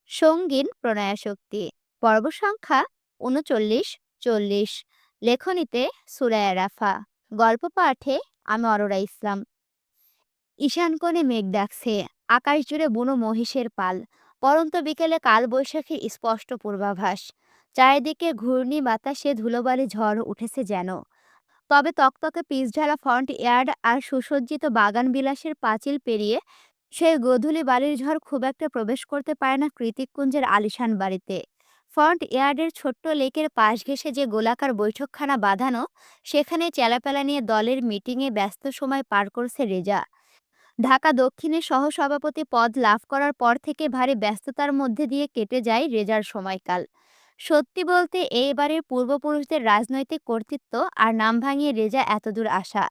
সঙ্গীন প্রণয়াশক্তি পর্ব সংখ্যা ৩৯-৪০। লেখনীতে সুরায়া রাফা। গল্প পাঠে আমি অরোরা ইসলাম। ঈশান কোণে মেঘ ডাকছে, আকাশ জুড়ে বুনো মহিষের পাল। পরন্ত বিকেলে কালবৈশাখীর স্পষ্ট পূর্বাভাস। চারিদিকে ঘূর্ণি বাতাসে ধুলোবালি ঝড় উঠেছে যেন। তবে তকতকে পিচঢালা ফ্রন্ট ইয়ার্ড আর সুসজ্জিত বাগান বিলাসের পাঁচিল পেরিয়ে সেই গোধূলি বালির ঝড় খুব একটা প্রবেশ করতে পারে না কৃতিককুঞ্জের আলিশান বাড়িতে। ফ্রন্ট ইয়ার্ডের ছোট্ট লেকের পাশ ঘেঁষে যে গোলাকার বৈঠকখানা বাঁধানো, সেখানে চেলাপেলা নিয়ে দলের মিটিংয়ে ব্যস্ত সময় পার করছে রেজা। ঢাকা দক্ষিণের সহসভাপতি পদ লাভ করার পর থেকে ভারী ব্যস্ততার মধ্যে দিয়ে কেটে যায় রেজার সময়কাল। সত্যি বলতে এইবারের পূর্বপুরুষদের রাজনৈতিক কর্তৃত্ব আর নাম ভাঙিয়ে রেজা এতদূর আসা,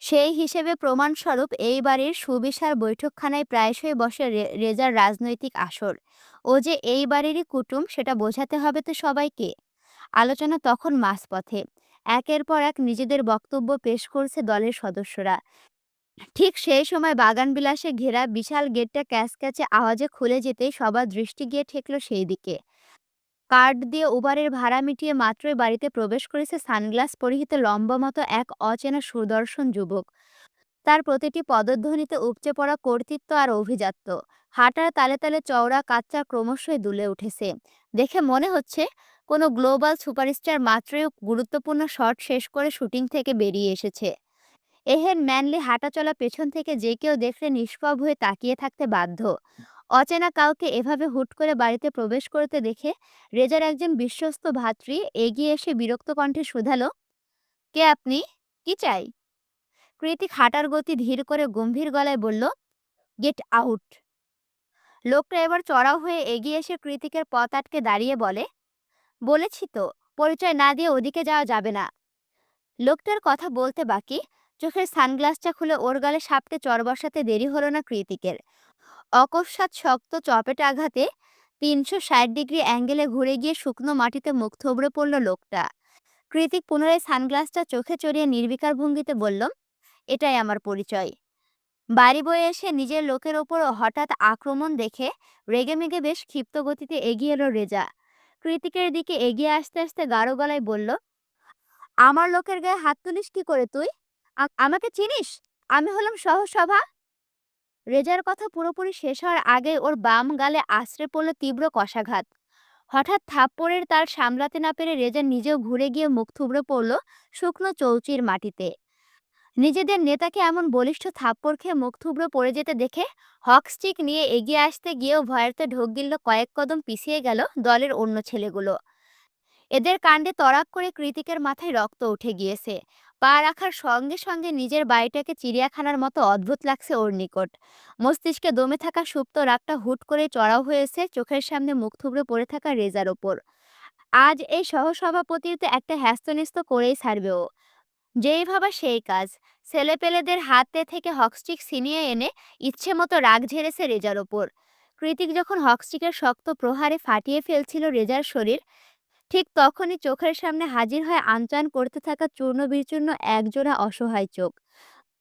সেই হিসেবে প্রমাণস্বরূপ এইবারের সুবিশাল বৈঠকখানায় প্রায়শই বসে রেজার রাজনৈতিক আসর। ও যে এইবারেরই কুটুম সেটা বোঝাতে হবে তো সবাইকে। আলোচনা তখন মাঝপথে। একের পর এক নিজেদের বক্তব্য পেশ করছে দলের সদস্যরা। ঠিক সেই সময় বাগানবিলাসে ঘেরা বিশাল গেটটা ক্যাচক্যাচে আওয়াজে খুলে যেতেই সবার দৃষ্টি গিয়ে ঠেকল সেই দিকে। কার্ড দিয়ে উবারের ভাড়া মিটিয়ে মাত্রই বাড়িতে প্রবেশ করেছে সানগ্লাস পরিহিত লম্বা মতো এক অচেনা সুদর্শন যুবক। তার প্রতিটি পদধ্বনিতে উপচে পড়া কর্তৃত্ব আর অভিজাত্য। হাঁটার তালে তালে চওড়া কাচ্চা ক্রমশই দুলে উঠেছে। দেখে মনে হচ্ছে কোনো গ্লোবাল সুপারস্টার মাত্রই গুরুত্বপূর্ণ শট শেষ করে শুটিং থেকে বেরিয়ে এসেছে। এহেন ম্যানলি হাঁটাচলা পেছন থেকে যে কেউ দেখলে নিষ্পাপ হয়ে তাকিয়ে থাকতে বাধ্য। অচেনা কাউকে এভাবে হুট করে বাড়িতে প্রবেশ করতে দেখে রেজার একজন বিশ্বস্ত ভাতৃ এগিয়ে এসে বিরক্ত কণ্ঠে শুধালো, কে আপনি? কি চাই? কৃতিক হাঁটার গতি ধীর করে গম্ভীর গলায় বলল, গেট আউট। লোকটা এবার চড়াও হয়ে এগিয়ে এসে কৃতিকের পথ আটকে দাঁড়িয়ে বলে, বলেছি তো, পরিচয় না দিয়ে ওদিকে যাওয়া যাবে না। লোকটার কথা বলতে বাকি, চোখের সানগ্লাসটা খুলে ওর গালে সাপটে চর বসাতে দেরি হলো না কৃতিকের। অকস্মাৎ শক্ত চপেট আঘাতে ৩৬০ ডিগ্রি অ্যাঙ্গেলে ঘুরে গিয়ে শুকনো মাটিতে মুখ থুবড়ে পড়ল লোকটা। কৃতিক পুনরায় সানগ্লাসটা চোখে চড়িয়ে নির্বিকার ভঙ্গিতে বলল, এটাই আমার পরিচয়। বাড়ি বয়ে এসে নিজের লোকের ওপর হঠাৎ আক্রমণ দেখে রেগেমেগে বেশ ক্ষিপ্ত গতিতে এগিয়ে এলো রেজা। কৃতিকের দিকে এগিয়ে আসতে আসতে গাঢ় গলায় বলল, আমার লোকের গায়ে হাত তুলিস কি করে তুই? আমাকে চিনিস? আমি হলাম সহসভা। রেজার কথা পুরোপুরি শেষ হওয়ার আগে ওর বাম গালে আছড়ে পড়ল তীব্র কষাঘাত। হঠাৎ থাপ্পড়ের তার সামলাতে না পেরে রেজা নিজেও ঘুরে গিয়ে মুখ থুবড়ে পড়ল শুকনো চৌচির মাটিতে। নিজেদের নেতাকে এমন বলিষ্ঠ থাপ্পড় খেয়ে মুখ থুবড়ে পড়ে যেতে দেখে হকস্টিক নিয়ে এগিয়ে আসতে গিয়েও ভয়েতে ঢোক গিলল কয়েক কদম পিছিয়ে গেল দলের অন্য ছেলেগুলো। এদের কাণ্ডে তড়াক করে কৃতিকের মাথায় রক্ত উঠে গিয়েছে। পা রাখার সঙ্গে সঙ্গে নিজের বাড়িটাকে চিড়িয়াখানার মতো অদ্ভুত লাগছে ওর নিকট। মস্তিষ্কে দমে থাকা সুপ্ত রাগটা হুট করে চড়াও হয়েছে চোখের সামনে মুখ থুবড়ে পড়ে থাকা রেজার ওপর। আজ এই সহসভাপতির তো একটা হ্যাস্তন্যস্ত করেই ছাড়বে ও। যেই ভাবা সেই কাজ। ছেলেপেলেদের হাতে থেকে হকস্টিক ছিনিয়ে এনে ইচ্ছে মতো রাগ ঝেড়েছে রেজার ওপর। কৃতিক যখন হকস্টিকের শক্ত প্রহারে ফাটিয়ে ফেলছিল রেজার শরীর, ঠিক তখনই চোখের সামনে হাজির হয়ে আনচান করতে থাকা চূর্ণ বিচূর্ণ একজোড়া অসহায় চোখ,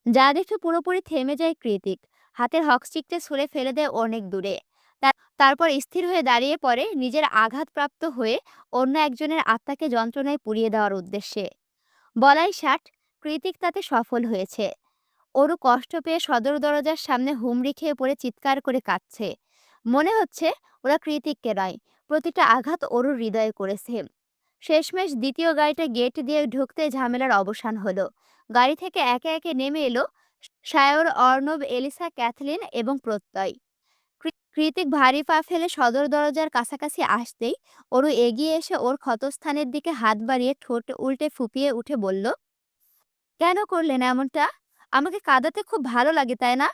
যা দেখে পুরোপুরি থেমে যায় কৃতিক। হাতের হকস্টিকটা ছুঁড়ে ফেলে দেয় অনেক দূরে। তারপর স্থির হয়ে দাঁড়িয়ে পড়ে নিজের আঘাতপ্রাপ্ত হয়ে অন্য একজনের আত্মাকে যন্ত্রণায় পুড়িয়ে দেওয়ার উদ্দেশ্যে। বলাই ষাট, কৃতিক তাতে সফল হয়েছে। ওরও কষ্ট পেয়ে সদর দরজার সামনে হুমড়ি খেয়ে পড়ে চিৎকার করে কাঁদছে। মনে হচ্ছে ওরা কৃতিককে নয়, প্রতিটা আঘাত ওরও হৃদয়ে করেছে। শেষমেশ দ্বিতীয় গাড়িটা গেট দিয়ে ঢুকতে ঝামেলার অবসান হলো। গাড়ি থেকে একে একে নেমে এলো সায়র, অর্ণব, এলিসা, ক্যাথলিন এবং প্রত্যয়। কৃতিক ভারী পা ফেলে সদর দরজার কাছাকাছি আসতেই ওরও এগিয়ে এসে ওর ক্ষতস্থানের দিকে হাত বাড়িয়ে ঠোঁট উল্টে ফুপিয়ে উঠে বলল, কেন করলেন এমনটা? আমাকে কাঁদাতে খুব ভালো লাগে তাই না?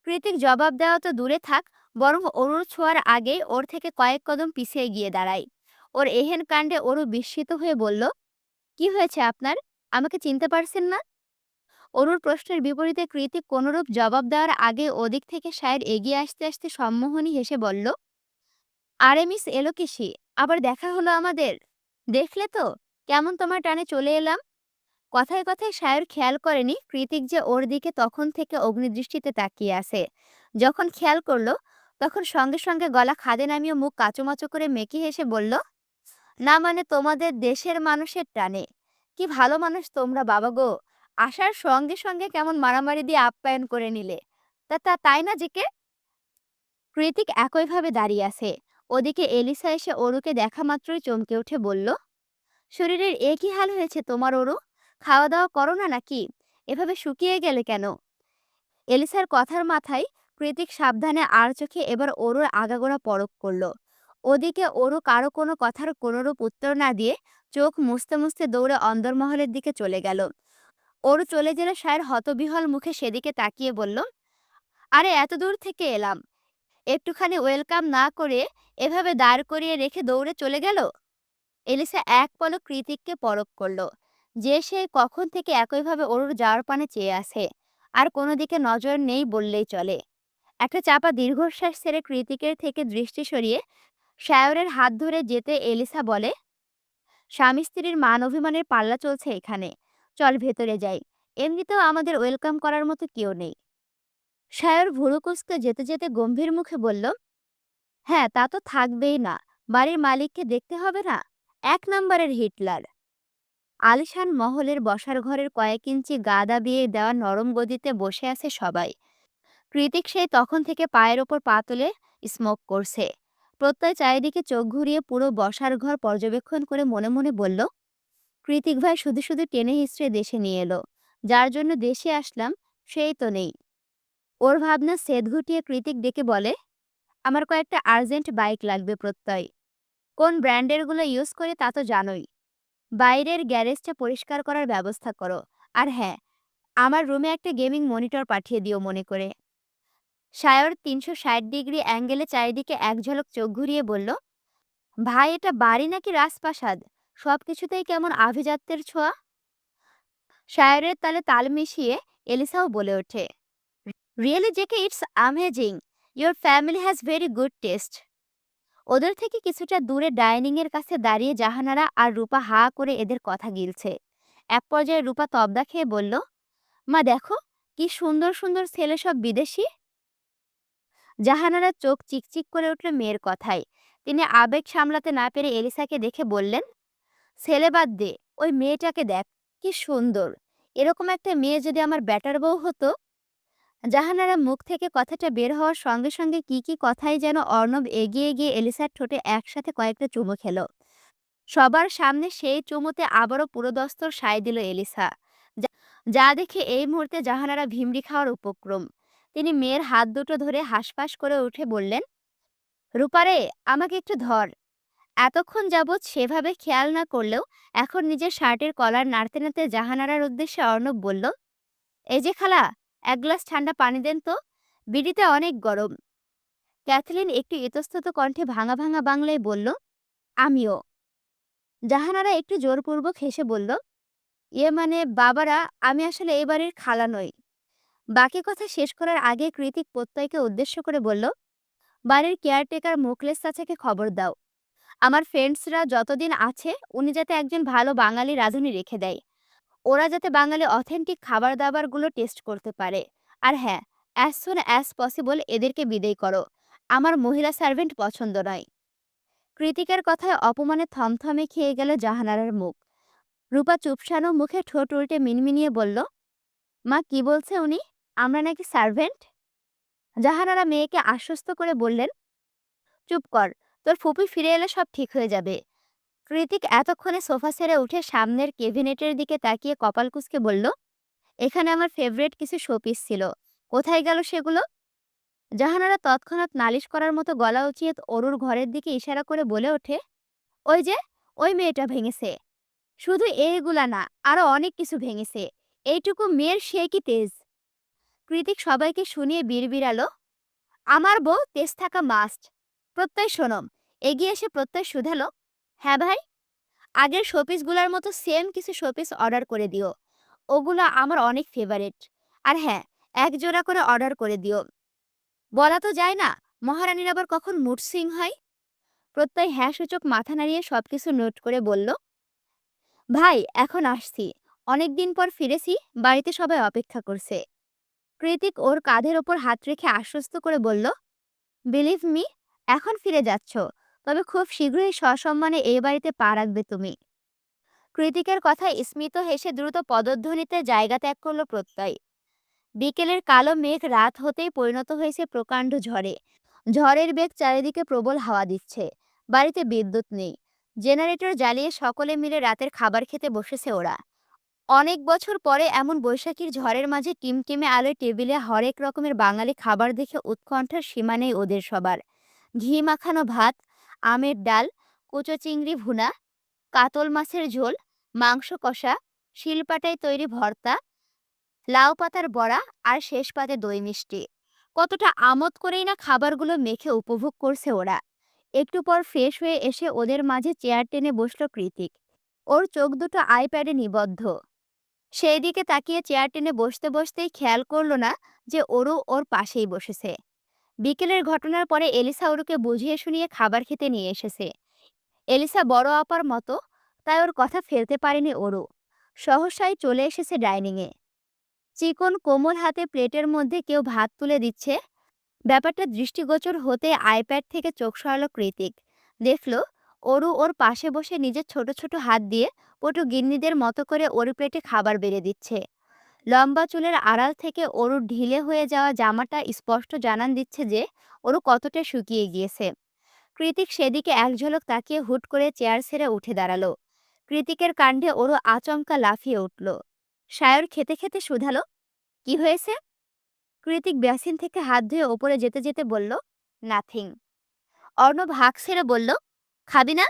কৃতিক জবাব দেওয়া তো দূরে থাক, বরং অরুর ছোঁয়ার আগেই ওর থেকে কয়েক কদম পিছিয়ে গিয়ে দাঁড়ায়। ওর এহেন কাণ্ডে অরু বিস্মিত হয়ে বলল, কি হয়েছে আপনার? আমাকে চিনতে পারছেন না? অরুর প্রশ্নের বিপরীতে কৃতিক কোনরূপ জবাব দেওয়ার আগে ওদিক থেকে সায়ের এগিয়ে আসতে আসতে সম্মোহনী হেসে বলল, আরে মিস এলোকেশি, আবার দেখা হলো আমাদের। দেখলে তো কেমন তোমার টানে চলে এলাম। কথায় কথায় সায়র খেয়াল করেনি কৃতিক যে ওর দিকে তখন থেকে অগ্নিদৃষ্টিতে তাকিয়ে আছে। যখন খেয়াল করলো তখন সঙ্গে সঙ্গে গলা খাদে নামিয়ে মুখ কাচুমাচু করে মেকি হেসে বলল, না মানে তোমাদের দেশের মানুষের টানে। কি ভালো মানুষ তোমরা বাবা গো। আসার সঙ্গে সঙ্গে কেমন মারামারি দিয়ে আপ্যায়ন করে নিলে। তাই না জিকে? কৃতিক একইভাবে দাঁড়িয়ে আছে। ওদিকে এলিসা এসে অরুকে দেখা মাত্রই চমকে উঠে বলল, শরীরের এ কি হাল হয়েছে তোমার অরু? খাওয়া দাওয়া করো না নাকি? এভাবে শুকিয়ে গেলে কেন? এলিসার কথার মাথায় কৃতিক সাবধানে আর চোখে এবার অরুর আগাগোড়া পরখ করল। ওদিকে অরু কারো কোনো কথার কোনরূপ উত্তর না দিয়ে চোখ মুছতে মুছতে দৌড়ে অন্দরমহলের দিকে চলে গেল। অরু চলে গেলে সায়ের হতবিহ্বল মুখে সেদিকে তাকিয়ে বলল, আরে এত দূর থেকে এলাম, একটুখানি ওয়েলকাম না করে এভাবে দাঁড় করিয়ে রেখে দৌড়ে চলে গেল। এলিসা এক পলক কৃতিককে পরখ করল, যে সে কখন থেকে একইভাবে অরুর যাওয়ার পানে চেয়ে আছে, আর কোনো দিকে নজর নেই বললেই চলে। একটা চাপা দীর্ঘশ্বাস ছেড়ে কৃতিকের থেকে দৃষ্টি সরিয়ে শায়রের হাত ধরে যেতে এলিসা বলে, স্বামী স্ত্রীর মান অভিমানের পাল্লা চলছে এখানে, চল ভেতরে যাই। এমনিতেও আমাদের ওয়েলকাম করার মতো কেউ নেই। শায়র ভুরু কুঁচকে যেতে যেতে গম্ভীর মুখে বলল, হ্যাঁ তা তো থাকবেই না, বাড়ির মালিককে দেখতে হবে না, এক নম্বরের হিটলার। আলিশান মহলের বসার ঘরের কয়েক ইঞ্চি গা দাবিয়ে দেওয়া নরম গদিতে বসে আছে সবাই। কৃতিক সেই তখন থেকে পায়ের ওপর পা তুলে স্মোক করছে। প্রত্যয় চারিদিকে চোখ ঘুরিয়ে পুরো বসার ঘর পর্যবেক্ষণ করে মনে মনে বলল, কৃতিক ভাই শুধু শুধু টেনে হিস্ট্রে দেশে নিয়ে এলো, যার জন্য দেশে আসলাম সেই তো নেই। ওর ভাবনা সেদ ঘুটিয়ে কৃতিক ডেকে বলে, আমার কয়েকটা আর্জেন্ট বাইক লাগবে প্রত্যয়। কোন ব্র্যান্ডেরগুলো ইউজ করে তা তো জানোই। বাইরের গ্যারেজটা পরিষ্কার করার ব্যবস্থা করো। আর হ্যাঁ, আমার রুমে একটা গেমিং মনিটর পাঠিয়ে দিও মনে করে। শায়র ৩৬০ ডিগ্রি অ্যাঙ্গেলে চারিদিকে এক ঝলক চোখ ঘুরিয়ে বলল, ভাই এটা বাড়ি নাকি রাজপ্রাসাদ? সবকিছুতেই কেমন আভিজাত্যের ছোঁয়া। শায়রের তালে তাল মিশিয়ে এলিসাও বলে ওঠে, really JK it's amazing, your family has very good taste. ওদের থেকে কিছুটা দূরে ডাইনিং এর কাছে দাঁড়িয়ে জাহানারা আর রূপা হা করে এদের কথা গিলছে। এক পর্যায়ে রূপা তবদা খেয়ে বলল, মা দেখো কি সুন্দর সুন্দর ছেলে সব বিদেশি। জাহানারা চোখ চিকচিক করে উঠল মেয়ের কথায়। তিনি আবেগ সামলাতে না পেরে এলিসাকে দেখে বললেন, ছেলে বাদ দে, ওই মেয়েটাকে দেখ, কি সুন্দর। এরকম একটা মেয়ে যদি আমার ব্যাটার বউ হতো। জাহানারা মুখ থেকে কথাটা বের হওয়ার সঙ্গে সঙ্গে কি কি কথাই যেন অর্ণব এগিয়ে গিয়ে এলিসার ঠোঁটে একসাথে কয়েকটা চুমু খেল। সবার সামনে সেই চুমুতে আবারও পুরোদস্তর সায় দিল এলিসা, যা যা দেখে এই মুহূর্তে জাহানারা ভিমড়ি খাওয়ার উপক্রম। তিনি মেয়ের হাত দুটো ধরে হাঁসফাঁস করে উঠে বললেন, রূপারে, আমাকে একটু ধর। এতক্ষণ যাবৎ সেভাবে খেয়াল না করলেও এখন নিজের শার্টের কলার নাড়তে নাড়তে জাহানারার উদ্দেশ্যে অর্ণব বলল, এই যে খালা, এক গ্লাস ঠান্ডা পানি দেন তো, বিড়িতে অনেক গরম। ক্যাথলিন একটু ইতস্তত কণ্ঠে ভাঙা ভাঙা বাংলায় বলল, আমিও। জাহানারা একটু জোরপূর্বক হেসে বলল, ইয়ে মানে বাবারা, আমি আসলে এই বাড়ির খালা নই। বাকি কথা শেষ করার আগে কৃতিক প্রত্যয়কে উদ্দেশ্য করে বলল, বাড়ির কেয়ারটেকার মুখলেস চাচাকে খবর দাও, আমার ফ্রেন্ডসরা যতদিন আছে উনি যাতে একজন ভালো বাঙালি রাঁধুনি রেখে দেয়। ওরা যাতে বাঙালি অথেন্টিক খাবার দাবারগুলো টেস্ট করতে পারে। আর হ্যাঁ, অ্যাজ সুন অ্যাজ পসিবল এদেরকে বিদেয় করো। আমার মহিলা সার্ভেন্ট পছন্দ নয়। কৃতিকের কথায় অপমানে থমথমে খেয়ে গেল জাহানারার মুখ। রূপা চুপসানো মুখে ঠোঁট উল্টে মিনমিনিয়ে বলল, মা কি বলছে উনি? আমরা নাকি সার্ভেন্ট? জাহানারা মেয়েকে আশ্বস্ত করে বললেন, চুপ কর, তোর ফুপি ফিরে এলে সব ঠিক হয়ে যাবে। কৃতিক এতক্ষণে সোফা ছেড়ে উঠে সামনের কেবিনেটের দিকে তাকিয়ে কপাল কুঁচকে বলল, এখানে আমার ফেভারিট কিছু শোপিস ছিল, কোথায় গেল সেগুলো? জাহানারা তৎক্ষণাৎ নালিশ করার মতো গলা উঁচিয়ে অরুর ঘরের দিকে ইশারা করে বলে ওঠে, ওই যে, ওই মেয়েটা ভেঙেছে। শুধু এইগুলা না, আরো অনেক কিছু ভেঙেছে। এইটুকু মেয়ের সে কি তেজ। কৃতিক সবাইকে শুনিয়ে বিড়বিড়ালো, আমার বউ তেজ থাকা মাস্ট। প্রত্যয় শোনম। এগিয়ে এসে প্রত্যয় শুধালো, হ্যাঁ ভাই, আগের শোপিসগুলোর মতো সেম কিছু শোপিস অর্ডার করে দিও। ওগুলো আমার অনেক ফেভারিট। আর হ্যাঁ, এক জোড়া করে অর্ডার করে দিও। বলা তো যায় না, মহারানীর আবার কখন মুড সুইং হয়। প্রত্যয় হ্যাঁ সূচক মাথা নাড়িয়ে সবকিছু নোট করে বলল, ভাই এখন আসছি, অনেকদিন পর ফিরেছি, বাড়িতে সবাই অপেক্ষা করছে। কৃতিক ওর কাঁধের ওপর হাত রেখে আশ্বস্ত করে বলল, বিলিভ মি, এখন ফিরে যাচ্ছ, তবে খুব শীঘ্রই সসম্মানে এই বাড়িতে পা রাখবে তুমি। কৃতিকের কথায় স্মিত হেসে দ্রুত পদধ্বনিতে জায়গা ত্যাগ করলো প্রত্যয়। বিকেলের কালো মেঘ রাত হতেই পরিণত হয়েছে প্রকাণ্ড ঝড়ে। ঝড়ের বেগ চারিদিকে প্রবল হাওয়া দিচ্ছে। বাড়িতে বিদ্যুৎ নেই। জেনারেটর জ্বালিয়ে সকলে মিলে রাতের খাবার খেতে বসেছে ওরা। অনেক বছর পরে এমন বৈশাখীর ঝড়ের মাঝে টিমটিমে আলোয় টেবিলে হরেক রকমের বাঙালি খাবার দেখে উৎকণ্ঠার সীমা নেই ওদের সবার। ঘি মাখানো ভাত, আমের ডাল, কুচো চিংড়ি ভুনা, কাতল মাছের ঝোল, মাংস কষা, শিলপাটায় তৈরি ভর্তা, লাউ পাতার বড়া, আর শেষ পাতে দই মিষ্টি। কতটা আমোদ করেই না খাবারগুলো মেখে উপভোগ করছে ওরা। একটু পর ফ্রেশ হয়ে এসে ওদের মাঝে চেয়ার টেনে বসলো কৃতিক। ওর চোখ দুটো আইপ্যাডে নিবদ্ধ। সেই দিকে তাকিয়ে চেয়ার টেনে বসতে বসতেই খেয়াল করলো না যে ওরও ওর পাশেই বসেছে। বিকেলের ঘটনার পরে এলিসা ওরুকে বুঝিয়ে শুনিয়ে খাবার খেতে নিয়ে এসেছে। এলিসা বড় আপার মতো, তাই ওর কথা ফেলতে পারেনি ওরু। সহসাই চলে এসেছে ডাইনিংয়ে। চিকন কোমল হাতে প্লেটের মধ্যে কেউ ভাত তুলে দিচ্ছে। ব্যাপারটা দৃষ্টিগোচর হতে আইপ্যাড থেকে চোখ সরালো কৃতিক। দেখল অরু ওর পাশে বসে নিজের ছোট ছোট হাত দিয়ে পটু গিন্নিদের মতো করে ওর প্লেটে খাবার বেড়ে দিচ্ছে। লম্বা চুলের আড়াল থেকে অরুর ঢিলে হয়ে যাওয়া জামাটা স্পষ্ট জানান দিচ্ছে যে ওরু কতটা শুকিয়ে গিয়েছে। কৃতিক সেদিকে এক ঝলক তাকিয়ে হুট করে চেয়ার ছেড়ে উঠে দাঁড়ালো। কৃতিকের কাণ্ডে ওরু আচমকা লাফিয়ে উঠল। সায়র খেতে খেতে শুধালো, কি হয়েছে? কৃতিক বেসিন থেকে হাত ধুয়ে ওপরে যেতে যেতে বলল, নাথিং। অর্ণব হাঁক ছেড়ে বলল, খাবি না?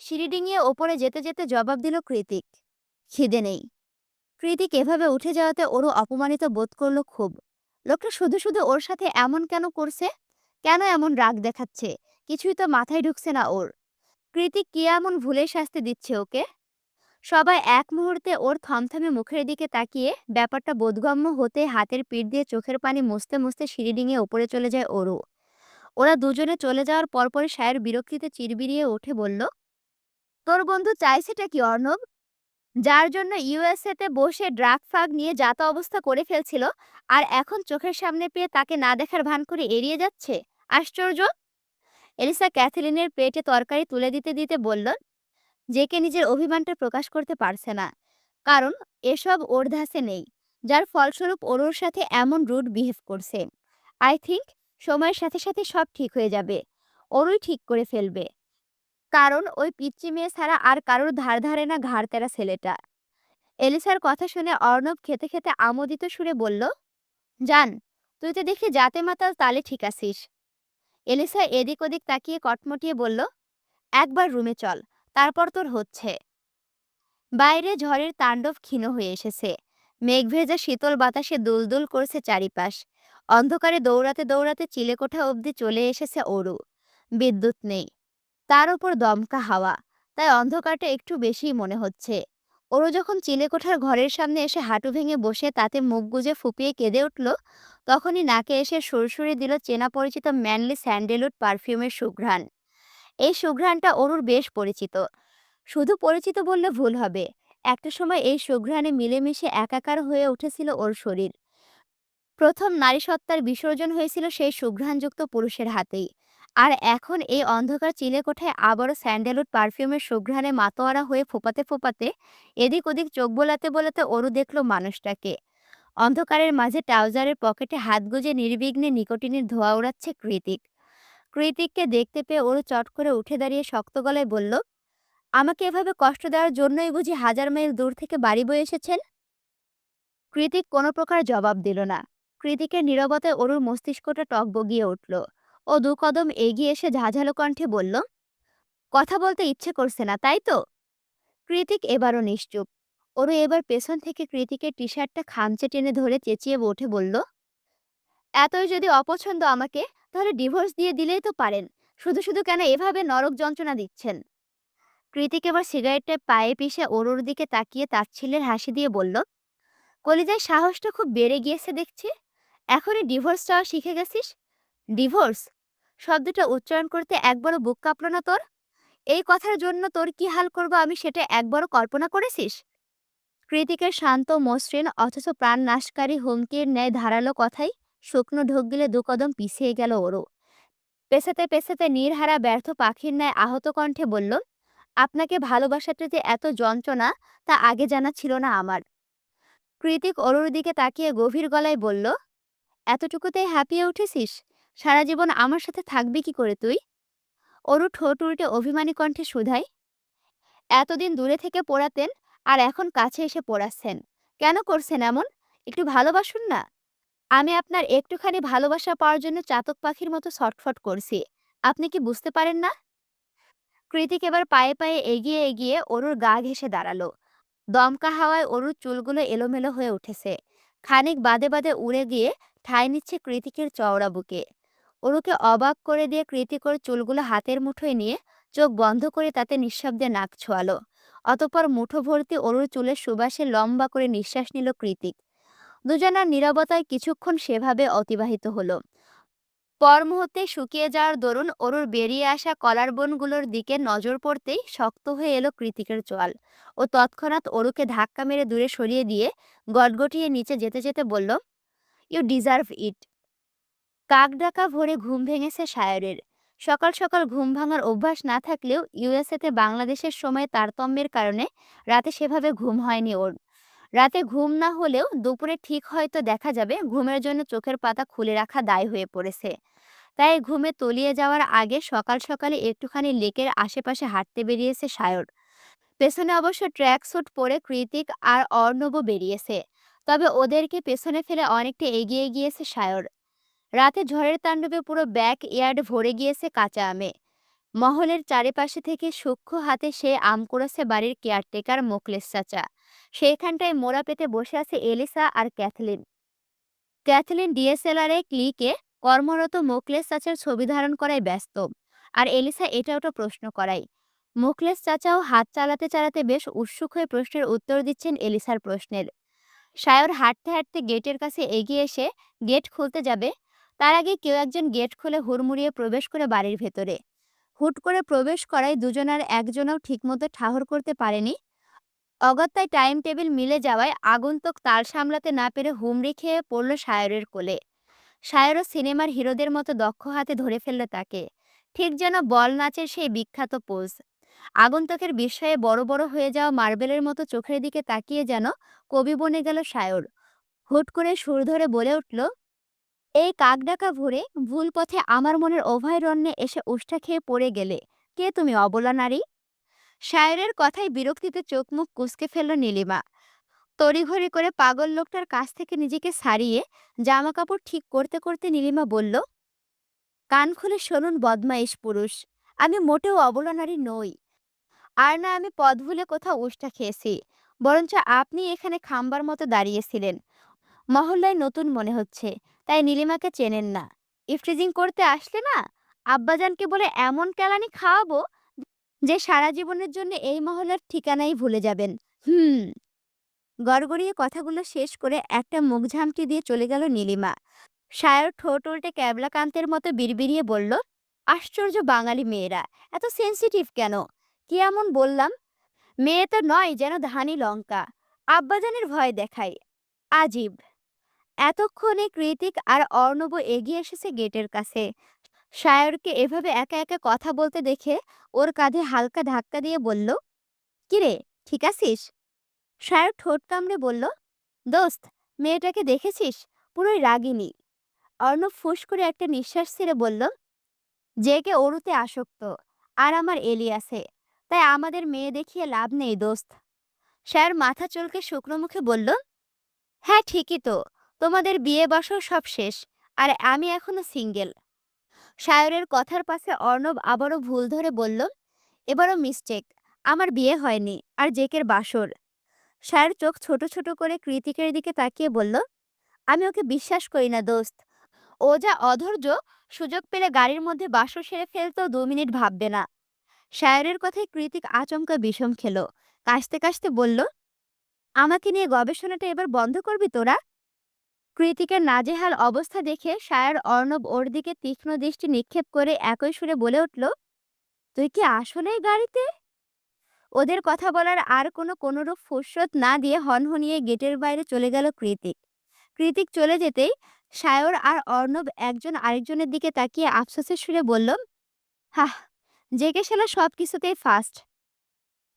সিঁড়ি ডিঙিয়ে ওপরে যেতে যেতে জবাব দিল কৃতিক, খিদে নেই। কৃতিক এভাবে উঠে যাওয়াতে ওরও অপমানিত বোধ করলো খুব। লোকটা শুধু শুধু ওর সাথে এমন কেন করছে? কেন এমন রাগ দেখাচ্ছে? কিছুই তো মাথায় ঢুকছে না ওর। কৃতিক কি এমন ভুলের শাস্তি দিচ্ছে ওকে? সবাই এক মুহূর্তে ওর থমথমে মুখের দিকে তাকিয়ে ব্যাপারটা বোধগম্য হতে হাতের পিঠ দিয়ে চোখের পানি মুছতে মুছতে সিঁড়ি ডিঙিয়ে ওপরে চলে যায় ওরও। ওরা দুজনে চলে যাওয়ার পরপরই সায়ের বিরক্তিতে চিরবিরিয়ে উঠে বলল, তোর বন্ধু চাইছেটা কি অর্ণব? যার জন্য ইউএসএ তে বসে ড্রাগ ফাগ নিয়ে যাতা অবস্থা করে ফেলছিল, আর এখন চোখের সামনে পেয়ে তাকে না দেখার ভান করে এড়িয়ে যাচ্ছে। আশ্চর্য। এলিসা ক্যাথলিনের প্লেটে তরকারি তুলে দিতে দিতে বলল, যে কে নিজের অভিমানটা প্রকাশ করতে পারছে না, কারণ এসব ওর ধাসে নেই, যার ফলস্বরূপ ওর সাথে এমন রুড বিহেভ করছে। আই থিঙ্ক সময়ের সাথে সাথে সব ঠিক হয়ে যাবে। ওরই ঠিক করে ফেলবে, কারণ ওই পিচ্চি মেয়ে ছাড়া আর কারোর ধার ধারে না ঘাড় তেরা ছেলেটা। এলিসার কথা শুনে অর্ণব খেতে খেতে আমোদিত সুরে বলল, জান, তুই তো দেখি জাতে মাতাল তালে ঠিক আছিস। এলিসা এদিক ওদিক তাকিয়ে কটমটিয়ে বলল, একবার রুমে চল, তারপর তোর হচ্ছে। বাইরে ঝড়ের তাণ্ডব ক্ষীণ হয়ে এসেছে। মেঘভেজা শীতল বাতাসে দুলদুল করছে চারিপাশ। অন্ধকারে দৌড়াতে দৌড়াতে চিলেকোঠা অবধি চলে এসেছে ওরু। বিদ্যুৎ নেই, তার উপর দমকা হাওয়া, তাই অন্ধকারটা একটু বেশিই মনে হচ্ছে। ওরু যখন চিলেকোঠার ঘরের সামনে এসে হাঁটু ভেঙে বসে তাতে মুখ গুজে ফুপিয়ে কেঁদে উঠল, তখনই নাকে এসে সুরসুরে দিল চেনা পরিচিত ম্যানলি স্যান্ডেলউড পারফিউমের সুঘ্রাণ। এই সুঘ্রাণটা ওরুর বেশ পরিচিত। শুধু পরিচিত বললে ভুল হবে। একটা সময় এই সুঘ্রাণে মিলেমিশে একাকার হয়ে উঠেছিল ওর শরীর। প্রথম নারীসত্তার বিসর্জন হয়েছিল সেই সুঘ্রাণযুক্ত পুরুষের হাতেই। আর এখন এই অন্ধকার চিলেকোঠায় আবারও স্যান্ডেলউড পারফিউমের সুঘ্রাণে মাতোয়ারা হয়ে ফোপাতে ফোপাতে এদিক ওদিক চোখ বোলাতে বোলাতে ওরু দেখল মানুষটাকে। অন্ধকারের মাঝে ট্রাউজারের পকেটে হাত গুজে নির্বিঘ্নে নিকোটিনের ধোঁয়া ওড়াচ্ছে কৃতিক। কৃতিককে দেখতে পেয়ে ওরু চট করে উঠে দাঁড়িয়ে শক্ত গলায় বলল, আমাকে এভাবে কষ্ট দেওয়ার জন্যই বুঝি হাজার মাইল দূর থেকে বাড়ি বয়ে এসেছেন? কৃতিক কোনো প্রকার জবাব দিল না। কৃতিকের নীরবতায় অরুর মস্তিষ্কটা টগবগিয়ে উঠল। ও দু কদম এগিয়ে এসে ঝাঝালো কণ্ঠে বলল, কথা বলতে ইচ্ছে করছে না, তাই তো? কৃতিক এবারও নিশ্চুপ। অরু এবার পেছন থেকে কৃতিকের টি শার্টটা খামচে টেনে ধরে চেঁচিয়ে উঠে বলল, এতই যদি অপছন্দ আমাকে, তাহলে ডিভোর্স দিয়ে দিলেই তো পারেন। শুধু শুধু কেন এভাবে নরক যন্ত্রণা দিচ্ছেন? কৃতিক এবার সিগারেটটা পায়ে পিষে অরুর দিকে তাকিয়ে তাচ্ছিল্যের হাসি দিয়ে বলল, কলিজায় সাহসটা খুব বেড়ে গিয়েছে দেখছি। এখনই ডিভোর্স চাওয়া শিখে গেছিস? ডিভোর্স শব্দটা উচ্চারণ করতে একবারও বুক কাঁপল না তোর? এই কথার জন্য তোর কি হাল করবো আমি সেটা একবারও কল্পনা করেছিস? কৃতিকের শান্ত মসৃণ অথচ প্রাণ নাশকারী হুমকির ন্যায় ধারালো কথাই শুকনো ঢোক গিলে দু কদম পিছিয়ে গেল ওরও। পেছাতে পেছাতে নীড়হারা ব্যর্থ পাখির ন্যায় আহত কণ্ঠে বলল, আপনাকে ভালোবাসাটা যে এত যন্ত্রণা তা আগে জানা ছিল না আমার। কৃতিক অরুর দিকে তাকিয়ে গভীর গলায় বলল, এতটুকুতেই হাঁপিয়ে উঠেছিস? সারা জীবন আমার সাথে থাকবি কি করে তুই? অরু ঠোঁট উল্টে অভিমানী কণ্ঠে শুধায়, এতদিন দূরে থেকে পড়াতেন আর এখন কাছে এসে পড়াচ্ছেন। কেন করছেন এমন? একটু ভালোবাসুন না। আমি আপনার একটুখানি ভালোবাসা পাওয়ার জন্য চাতক পাখির মতো ছটফট করছি। আপনি কি বুঝতে পারেন না? কৃতিক এবার পায়ে পায়ে এগিয়ে এগিয়ে অরুর গা ঘেঁষে দাঁড়ালো। দমকা হাওয়ায় অরুর চুলগুলো এলোমেলো হয়ে উঠেছে। খানিক বাদে বাদে উড়ে গিয়ে ঠাঁই নিচ্ছে কৃতিকের চওড়া বুকে। অরুকে অবাক করে দিয়ে কৃতিক ওর চুলগুলো হাতের মুঠোয় নিয়ে চোখ বন্ধ করে তাতে নিঃশব্দে নাক ছোঁয়ালো। অতঃপর মুঠো ভর্তি অরুর চুলের সুবাসে লম্বা করে নিঃশ্বাস নিল কৃতিক। দুজনার নীরবতায় কিছুক্ষণ সেভাবে অতিবাহিত হলো। পর মুহূর্তে শুকিয়ে যাওয়ার দরুন অরুর বেরিয়ে আসা কলার বনগুলোর দিকে নজর পড়তেই শক্ত হয়ে এলো কৃতিকের চোয়াল। ও তৎক্ষণাৎ অরুকে ধাক্কা মেরে দূরে সরিয়ে দিয়ে গটগটিয়ে নিচে যেতে যেতে বলল, ইউ ডিজার্ভ ইট। কাক ডাকা ভোরে ঘুম ভেঙেছে সায়রের। সকাল সকাল ঘুম ভাঙার অভ্যাস না থাকলেও ইউএসএতে বাংলাদেশের সময় তারতম্যের কারণে রাতে সেভাবে ঘুম হয়নি ওর। রাতে ঘুম না হলেও দুপুরে ঠিক হয়তো দেখা যাবে ঘুমের জন্য চোখের পাতা খুলে রাখা দায় হয়ে পড়েছে। তাই ঘুমে তলিয়ে যাওয়ার আগে সকাল সকালে একটুখানি লেকের আশেপাশে হাঁটতে বেরিয়েছে সায়র। পেছনে অবশ্য ট্র্যাক স্যুট পরে কৃতিক আর অর্ণবও বেরিয়েছে। তবে ওদেরকে পেছনে ফেলে অনেকটা এগিয়ে গিয়েছে সায়র। রাতে ঝড়ের তাণ্ডবে পুরো ব্যাক ইয়ার্ড ভরে গিয়েছে কাঁচা আমে। মহলের চারিপাশে থেকে সূক্ষ্ম হাতে সে আম কুড়াচ্ছে বাড়ির কেয়ারটেকার মোকলেস চাচা। সেইখানটায় মোড়া পেতে বসে আছে এলিসা আর ক্যাথলিন। ক্যাথলিন ডিএসএলআরে ক্লিকে কর্মরত মোকলেস চাচার ছবি ধারণ করায় ব্যস্ত, আর এলিসা এটা ওটা প্রশ্ন করায়। মোকলেস চাচাও হাত চালাতে চালাতে বেশ উৎসুক হয়ে প্রশ্নের উত্তর দিচ্ছেন এলিসার প্রশ্নের। সায়র হাঁটতে হাঁটতে গেটের কাছে এগিয়ে এসে গেট খুলতে যাবে, তার আগে কেউ একজন গেট খুলে হুড়মুড়িয়ে প্রবেশ করে বাড়ির ভেতরে। হুট করে প্রবেশ করায় দুজনার একজনও ঠিকমতো ঠাহর করতে পারেনি। অগত্যায় টাইম টেবিল মিলে যাওয়ায় আগন্তুক তাল সামলাতে না পেরে হুমড়ি খেয়ে পড়ল সায়রের কোলে। সায়রও সিনেমার হিরোদের মতো দক্ষ হাতে ধরে ফেলল তাকে, ঠিক যেন বল নাচের সেই বিখ্যাত পোজ। আগন্তুকের বিস্ময়ে বড় বড় হয়ে যাওয়া মার্বেলের মতো চোখের দিকে তাকিয়ে যেন কবি বনে গেল সায়র। হুট করে সুর ধরে বলে উঠল, এই কাকডাকা ভোরে ভুল পথে আমার মনের অভয়ারণ্যে এসে উষ্টা খেয়ে পড়ে গেলে। কে তুমি অবলা নারী? শায়রের কথায় বিরক্তিতে চোখ মুখ কুঁচকে ফেলল নীলিমা। তড়িঘড়ি করে পাগল লোকটার কাছ থেকে নিজেকে ছাড়িয়ে জামা কাপড় ঠিক করতে করতে নীলিমা বলল, কান খুলে শুনুন বদমাইশ পুরুষ, আমি মোটেও অবলা নারী নই। আর না আমি পথ ভুলে কোথাও উষ্টা খেয়েছি, বরঞ্চ আপনি এখানে খাম্বার মতো দাঁড়িয়েছিলেন। মহল্লায় নতুন মনে হচ্ছে, তাই নীলিমাকে চেনেন না। ইফটিজিং করতে আসলে না, আব্বাজানকে বলে এমন কেলানি খাওয়াবো যে সারা জীবনের জন্য এই মহল্লার ঠিকানাই ভুলে যাবেন। হুম। গড়গড়িয়ে কথাগুলো শেষ করে একটা মুখ ঝামটি দিয়ে চলে গেল নীলিমা। সায়র ঠোঁট উল্টে ক্যাবলাকান্তের মতো বিড়বিড়িয়ে বলল, আশ্চর্য বাঙালি মেয়েরা, এত সেন্সিটিভ কেন? কি এমন বললাম? মেয়ে তো নয় যেন ধানি লঙ্কা, আব্বাজানের ভয় দেখায়। আজীব। এতক্ষণে কৃতিক আর অর্ণব এগিয়ে এসেছে গেটের কাছে। সায়রকে এভাবে একা একা কথা বলতে দেখে ওর কাঁধে হালকা ধাক্কা দিয়ে বলল, কিরে, ঠিক আছিস? সায়র ঠোঁট কামড়ে বলল, দোস্ত, মেয়েটাকে দেখেছিস? পুরোই রাগিনী। অর্ণব ফুস করে একটা নিঃশ্বাস ছেড়ে বলল, জেগে অরুতে আসক্ত, আর আমার এলি আছে, তাই আমাদের মেয়ে দেখিয়ে লাভ নেই দোস্ত। সায়র মাথা চুলকে শুকনো মুখে বলল, হ্যাঁ ঠিকই তো, তোমাদের বিয়ে বসর সব শেষ, আর আমি এখনো সিঙ্গেল। সায়রের কথার পাশে অর্ণব আবারও ভুল ধরে বলল, এবারও মিস্টেক, আমার বিয়ে হয়নি, আর জেকের বাসর। সায়র চোখ ছোট ছোট করে কৃতিকের দিকে তাকিয়ে বলল, আমি ওকে বিশ্বাস করি না দোস্ত। ও যা অধৈর্য, সুযোগ পেলে গাড়ির মধ্যে বাসর সেরে ফেলতেও 2 মিনিট ভাববে না। সায়রের কথায় কৃতিক আচমকা বিষম খেল। কাশতে কাশতে বলল, আমাকে নিয়ে গবেষণাটা এবার বন্ধ করবি তোরা? কৃতিকের নাজেহাল অবস্থা দেখে সায়র অর্ণব ওর দিকে তীক্ষ্ণ দৃষ্টি নিক্ষেপ করে একই সুরে বলে উঠল, তুই কি আসলেই গাড়িতে? ওদের কথা বলার আর কোনোরূপ ফুরসত না দিয়ে হনহনিয়ে গেটের বাইরে চলে গেল কৃতিক। কৃতিক চলে যেতেই সায়র আর অর্ণব একজন আরেকজনের দিকে তাকিয়ে আফসোসের সুরে বলল, হাহ, জেগে শালা সবকিছুতেই ফার্স্ট।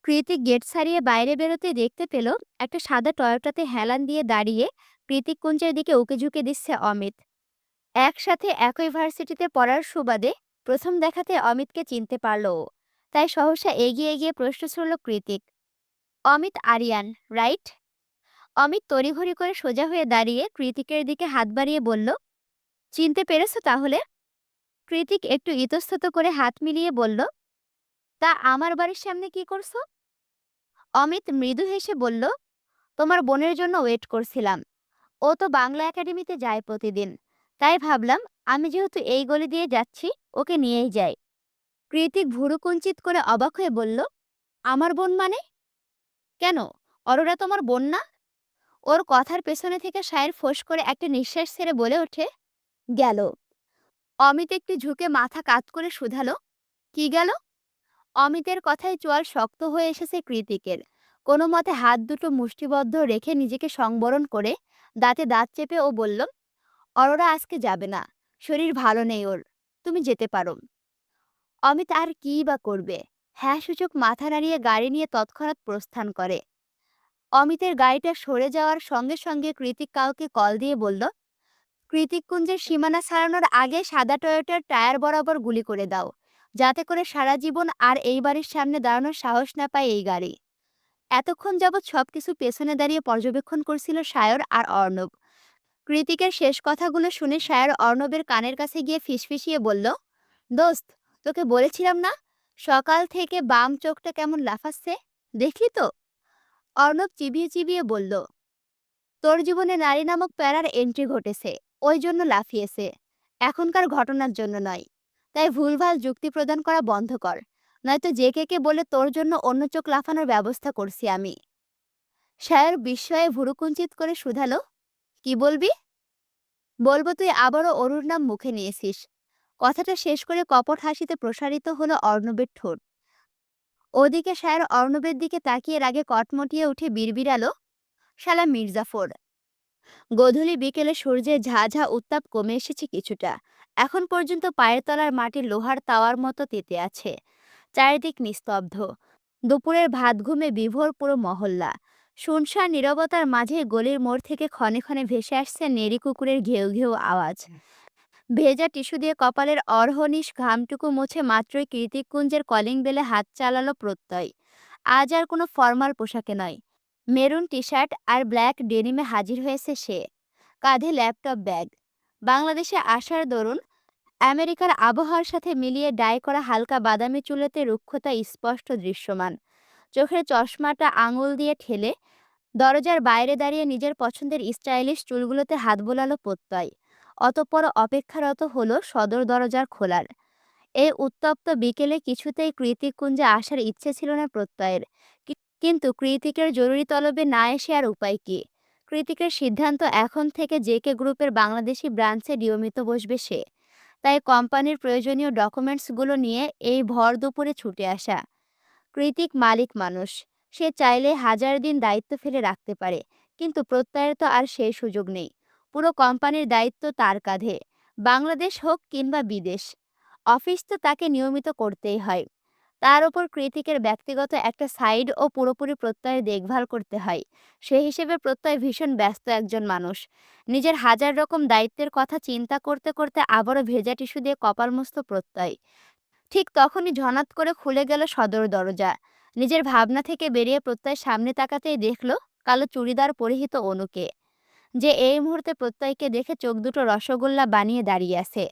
কৃতিক গেট ছাড়িয়ে বাইরে বেরোতে দেখতে পেল একটা সাদা টয়োটাতে হেলান দিয়ে দাঁড়িয়ে কৃতিক কুঞ্জের দিকে উকে ঝুঁকে দিচ্ছে অমিত। একসাথে একই ভার্সিটিতে পড়ার সুবাদে প্রথম দেখাতে অমিতকে চিনতে পারল ও। তাই সহসা এগিয়ে গিয়ে প্রশ্ন ছুড়ল কৃতিক, অমিত আরিয়ান, রাইট? অমিত তড়িঘড়ি করে সোজা হয়ে দাঁড়িয়ে কৃতিকের দিকে হাত বাড়িয়ে বলল, চিনতে পেরেছো তাহলে? কৃতিক একটু ইতস্তত করে হাত মিলিয়ে বলল, তা আমার বাড়ির সামনে কি করছো? অমিত মৃদু হেসে বলল, তোমার বোনের জন্য ওয়েট করছিলাম। ও তো বাংলা একাডেমিতে যায় প্রতিদিন, তাই ভাবলাম আমি যেহেতু এই গলি দিয়ে যাচ্ছি ওকে নিয়েই যাই। কৃতিক ভুরু কুঞ্চিত করে অবাক হয়ে বলল, আমার বোন মানে? কেন, অরোরা তোমার বোন না? ওর কথার পেছনে থেকে সায়ের ফোঁস করে একটা নিঃশ্বাস ছেড়ে বলে ওঠে, গেল। অমিত একটু ঝুঁকে মাথা কাত করে শুধালো, কি গেল? অমিতের কথায় চোয়াল শক্ত হয়ে এসেছে কৃতিকের। কোনো মতে হাত দুটো মুষ্টিবদ্ধ রেখে নিজেকে সংবরণ করে দাঁতে দাঁত চেপে ও বলল, অরোরা আজকে যাবে না, শরীর ভালো নেই ওর, তুমি যেতে পারো। অমিত আর কী বা করবে, হ্যাঁ সূচক মাথা নাড়িয়ে গাড়ি নিয়ে তৎক্ষণাৎ প্রস্থান করে। অমিতের গাড়িটা সরে যাওয়ার সঙ্গে সঙ্গে কৃতিক কাউকে কল দিয়ে বলল, কৃতিক কুঞ্জের সীমানা ছাড়ানোর আগে সাদা টয়োটার টায়ার বরাবর গুলি করে দাও, যাতে করে সারা জীবন আর এই বাড়ির সামনে দাঁড়ানোর সাহস না পায় এই গাড়ি। এতক্ষণ যাবৎ সবকিছু পেছনে দাঁড়িয়ে পর্যবেক্ষণ করছিল সায়র আর অর্ণব। কৃতিকের শেষ কথাগুলো শুনে সায়র অর্ণবের কানের কাছে গিয়ে ফিসফিসিয়ে বলল, দোস্ত, তোকে বলেছিলাম না, সকাল থেকে বাম চোখটা কেমন লাফাচ্ছে, দেখলি তো? অর্ণব চিবিয়ে চিবিয়ে বলল, তোর জীবনে নারী নামক প্যারার এন্ট্রি ঘটেছে, ওই জন্য লাফিয়েছে, এখনকার ঘটনার জন্য নয়। তাই ভুলভাল যুক্তি প্রদান করা বন্ধ কর, নয়তো যে কে বলে তোর জন্য অন্য চোখ লাফানোর ব্যবস্থা করছি আমি। সায়র বিস্ময়ে ভুরুকুঞ্চিত করে শুধালো, কি বলবি? বলবো তুই আবারও অরুর নাম মুখে নিয়েছিস। কথাটা শেষ করে কপট হাসিতে প্রসারিত হলো অর্ণবের ঠোঁট। ওদিকে সায়র অর্ণবের দিকে তাকিয়ে রাগে কটমটিয়ে উঠে বিড়বিড়ালো, শালা মির্জাফর। গোধূলি বিকেলে সূর্যের ঝাঝা উত্তাপ কমে এসেছে কিছুটা। এখন পর্যন্ত পায়ের তলার মাটি লোহার তাওয়ার মতো তেতে আছে। চারিদিক নিস্তব্ধ। দুপুরের ভাত ঘুমে বিভোর পুরো মহল্লা। শুনশান নীরবতার মাঝে গলির মোড় থেকে ক্ষণে ক্ষণে ভেসে আসছে নেড়ি কুকুরের ঘেউ ঘেউ আওয়াজ। ভেজা টিস্যু দিয়ে কপালের অর্হনিশ ঘামটুকু মুছে মাত্রই কীর্তিকুঞ্জের কলিং বেলে হাত চালালো প্রত্যয়। আজ আর কোনো ফর্মাল পোশাকে নয়, মেরুন টি শার্ট আর ব্ল্যাক ডেনিমে হাজির হয়েছে সে। কাঁধে ল্যাপটপ ব্যাগ। বাংলাদেশে আসার দরুন আমেরিকার আবহাওয়ার সাথে মিলিয়ে ডাই করা হালকা বাদামি চুলেতে রুক্ষতা স্পষ্ট দৃশ্যমান। চোখের চশমাটা আঙুল দিয়ে ঠেলে দরজার বাইরে দাঁড়িয়ে নিজের পছন্দের স্টাইলিশ চুলগুলোতে হাত বোলালো প্রত্যয়। অতঃপর অপেক্ষারত হলো সদর দরজার খোলার। এই উত্তপ্ত বিকেলে কিছুতেই কৃতিকুঞ্জে আসার ইচ্ছে ছিল না প্রত্যয়ের। কিন্তু কৃতিকের জরুরি তলবে না এসে আর উপায় কি? কৃতিকের সিদ্ধান্ত এখন থেকে জেকে গ্রুপের বাংলাদেশি ব্রাঞ্চে নিয়মিত বসবে সে। তাই কোম্পানির প্রয়োজনীয় ডকুমেন্টসগুলো নিয়ে এই ভর দুপুরে ছুটে আসা। কৃতিক মালিক মানুষ, সে চাইলে হাজার দিন দায়িত্ব ফেলে রাখতে পারে, কিন্তু প্রত্যয়ের তো আর সেই সুযোগ নেই। পুরো কোম্পানির দায়িত্ব তার কাঁধে, বাংলাদেশ হোক কিংবা বিদেশ। অফিস তো তাকে নিয়মিত করতেই হয়। তার ওপর কৃতিকের ব্যক্তিগত একটা সাইড ও পুরোপুরি প্রত্যয়ের দেখভাল করতে হয়। সে হিসেবে প্রত্যয় ভীষণ ব্যস্ত একজন মানুষ। নিজের হাজার রকম দায়িত্বের কথা চিন্তা করতে করতে আবারও ভেজা টিস্যু দিয়ে কপাল মুছল প্রত্যয়। ঠিক তখনই ঝনাত করে খুলে গেল সদর দরজা। নিজের ভাবনা থেকে বেরিয়ে প্রত্যয় সামনে তাকাতেই দেখল কালো চুড়িদার পরিহিত অনুকে, যে এই মুহূর্তে প্রত্যয়কে দেখে চোখ দুটো রসগোল্লা বানিয়ে দাঁড়িয়ে আছে।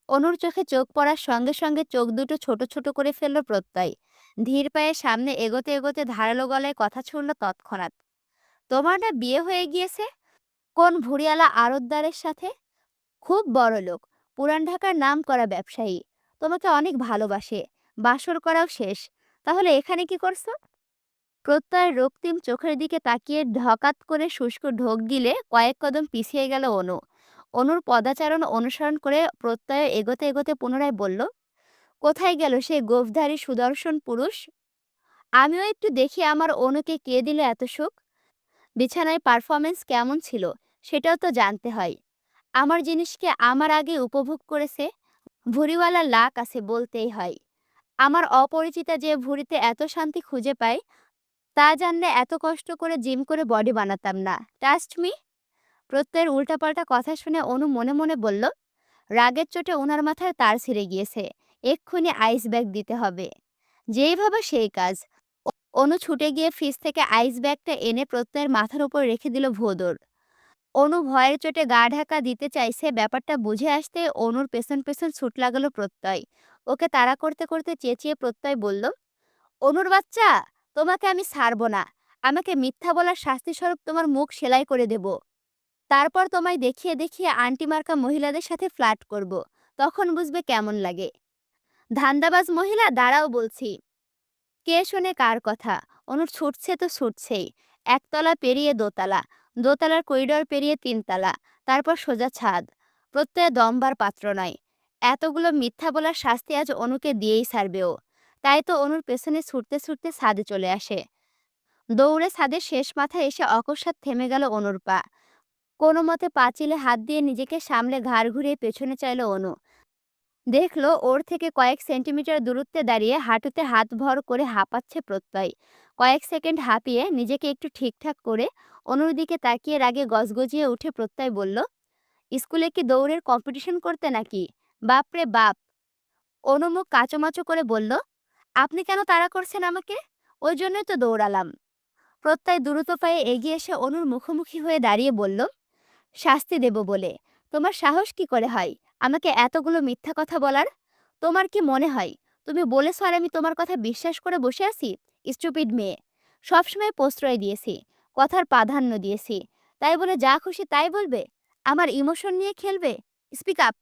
অনুর চোখে চোখ পড়ার সঙ্গে সঙ্গে চোখ দুটো ছোট ছোট করে ফেলল প্রত্যয়। ধীর পায়ে সামনে এগোতে এগোতে ধারালো গলায় কথা ছুড়ল তৎক্ষণাৎ, তোমার না বিয়ে হয়ে গিয়েছে? কোন ভুঁড়িয়ালা আড়তদারের সাথে? খুব বড় লোক, পুরান ঢাকার নামকরা ব্যবসায়ী, তোমাকে অনেক ভালোবাসে, বাসর করাও শেষ, তাহলে এখানে কি করছো? প্রত্যয়ের রক্তিম চোখের দিকে তাকিয়ে ঢকাত করে শুষ্ক ঢোক গিলে কয়েক কদম পিছিয়ে গেল অনু। অনুর পদাচারণ অনুসরণ করে প্রত্যয় এগোতে এগোতে পুনরায় বলল, কোথায় গেল সেই গোঁফধারী সুদর্শন পুরুষ? আমিও একটু দেখি আমার অনুকে কে দিল এত সুখ। বিছানায় পারফরমেন্স কেমন ছিল সেটাও তো জানতে হয়। আমার জিনিসকে আমার আগে উপভোগ করেছে। ভুঁড়িওয়ালা লাক আছে বলতেই হয়। আমার অপরিচিতা যে ভুঁড়িতে এত শান্তি খুঁজে পায়, তা জানলে এত কষ্ট করে জিম করে বডি বানাতাম না। Trust me. প্রত্যয়ের উল্টাপাল্টা কথা শুনে অনু মনে মনে বলল, রাগের চোটে ওনার মাথায় তার ছিঁড়ে গিয়েছে, এক্ষুনি আইস ব্যাগ দিতে হবে। যেই ভাবা সেই কাজ। অনু ছুটে গিয়ে ফ্রিজ থেকে আইস ব্যাগটা এনে প্রত্যয়ের মাথার উপর রেখে দিল ভোঁদড়। অনু ভয়ের চোটে গা ঢাকা দিতে চাইছে, ব্যাপারটা বুঝে আসতে অনুর পেছন পেছন ছুট লাগালো প্রত্যয়। ওকে তাড়া করতে করতে চেঁচিয়ে প্রত্যয় বলল, অনুর বাচ্চা, তোমাকে আমি ছাড়বো না। আমাকে মিথ্যা বলার শাস্তি স্বরূপ তোমার মুখ সেলাই করে দেব। তারপর তোমায় দেখিয়ে দেখিয়ে আন্টি মার্কা মহিলাদের সাথে ফ্লার্ট করব। তখন বুঝবে কেমন লাগে। ধান্দাবাজ মহিলা, দাঁড়াও বলছি। কে শোনে কার কথা? অনুর ছুটছে তো ছুটছেই। একতলা পেরিয়ে দোতলা, দোতলার করিডর পেরিয়ে তিনতলা, তারপর সোজা ছাদ। প্রত্যয় দমবার পাত্র নয়। এতগুলো মিথ্যা বলার শাস্তি আজ অনুকে দিয়েই ছাড়বে ও। তাই তো অনুর পেছনে ছুটতে ছুটতে ছাদে চলে আসে। দৌড়ে ছাদের শেষ মাথায় এসে অকস্মাৎ থেমে গেল অনুর পা। কোনো মতে পাঁচিলে হাত দিয়ে নিজেকে সামলে ঘাড় ঘুরিয়ে পেছনে চাইল অনু। দেখল ওর থেকে কয়েক সেন্টিমিটার দূরত্বে দাঁড়িয়ে হাঁটুতে হাত ভর করে হাঁপাচ্ছে প্রত্যয়। কয়েক সেকেন্ড হাঁপিয়ে নিজেকে একটু ঠিকঠাক করে অনুর দিকে তাকিয়ে রাগে গজগজিয়ে উঠে প্রত্যয় বলল, স্কুলে কি দৌড়ের কম্পিটিশন করতে নাকি? বাপরে বাপ। অনু মুখ কাঁচোমাচো করে বলল, আপনি কেন তাড়া করছেন আমাকে? ওই জন্যই তো দৌড়ালাম। প্রত্যয় দ্রুত পায়ে এগিয়ে এসে অনুর মুখোমুখি হয়ে দাঁড়িয়ে বলল, শাস্তি দেব বলে? তোমার সাহস কি করে হয় আমাকে এতগুলো মিথ্যা কথা বলার? তোমার কি মনে হয় তুমি বলেছ আর আমি তোমার কথা বিশ্বাস করে বসে আছি? স্টুপিড মেয়ে। সবসময় প্রশ্রয় দিয়েছি, কথার প্রাধান্য দিয়েছি, তাই বলে যা খুশি তাই বলবে? আমার ইমোশন নিয়ে খেলবে? Speak up.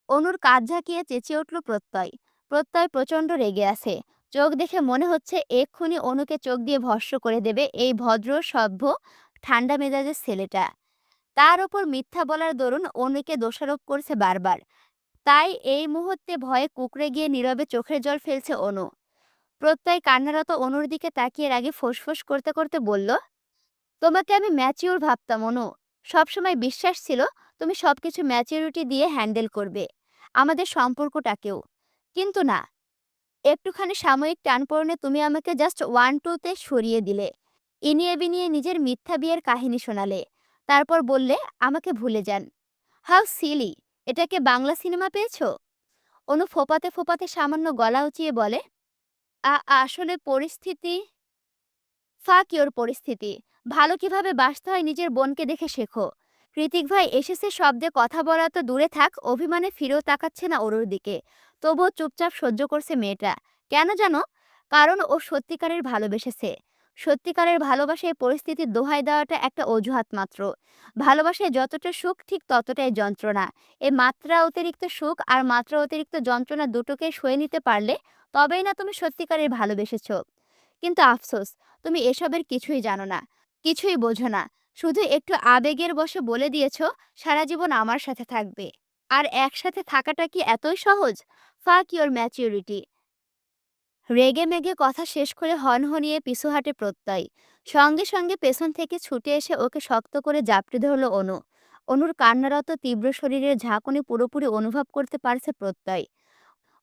অনুর কাঁধ ঝাঁকিয়ে চেঁচিয়ে উঠল প্রত্যয়। প্রত্যয় প্রচণ্ড রেগে আছে। চোখ দেখে মনে হচ্ছে এক্ষুনি অনুকে চোখ দিয়ে ভস্ম করে দেবে এই ভদ্র সভ্য ঠান্ডা মেজাজের ছেলেটা। তার ওপর মিথ্যা বলার দরুন অনুকে দোষারোপ করছে বারবার। তাই এই মুহূর্তে ভয়ে কুঁকড়ে গিয়ে নীরবে চোখের জল ফেলছে অনু। প্রত্যয় কান্নারত অনুর দিকে তাকিয়ে রাগে ফোঁসফোঁস করতে করতে বলল, তোমাকে আমি ম্যাচিওর ভাবতাম অনু। সবসময় বিশ্বাস ছিল তুমি সবকিছু ম্যাচিউরিটি দিয়ে হ্যান্ডেল করবে, আমাদের সম্পর্কটাকেও। কিন্তু না, একটুখানি সাময়িক টানপোড়েনে তুমি আমাকে জাস্ট 1-2 সরিয়ে দিলে। ইনিয়ে বিনিয়ে নিজের মিথ্যা বিয়ের কাহিনী শোনালে। তারপর বললে আমাকে ভুলে যান। How silly! এটাকে বাংলা সিনেমা পেয়েছো? অনু ফোপাতে ফোপাতে সামান্য গলা উঁচিয়ে বলে, আসলে পরিস্থিতি। ফাক ইওর পরিস্থিতি। ভালো কিভাবে বাসতে হয় নিজের বোনকে দেখে শেখো। কৃতিক ভাই এসেছে শব্দে কথা বলা তো দূরে থাক, অভিমানে ফিরেও তাকাচ্ছে না ওর দিকে। তবুও চুপচাপ সহ্য করছে মেয়েটা। কেন জানো? কারণ ও সত্যিকারের ভালোবেসেছে। সত্যিকারের ভালোবাসায় পরিস্থিতির দোহাই দেওয়াটা একটা অজুহাত মাত্র। ভালোবাসায় যতটা সুখ ঠিক ততটাই যন্ত্রণা। এই মাত্রা অতিরিক্ত সুখ আর মাত্রা অতিরিক্ত যন্ত্রণা দুটোকে সয়ে নিতে পারলে তবেই না তুমি সত্যিকারের ভালোবেসেছ। কিন্তু আফসোস, তুমি এসবের কিছুই জানো না, কিছুই বোঝো না। শুধু একটু আবেগের বশে বলে দিয়েছো সারা জীবন আমার সাথে থাকবে। আর একসাথে থাকাটা কি এতই সহজ? ফাক ইওর ম্যাচিউরিটি। রেগে মেগে কথা শেষ করে হনহনিয়ে পিছু হাঁটে প্রত্যয়। সঙ্গে সঙ্গে পেছন থেকে ছুটে এসে ওকে শক্ত করে জাপটে ধরল অনু। অনুর কান্নারত তীব্র শরীরের ঝাঁকুনি পুরোপুরি অনুভব করতে পারছে প্রত্যয়।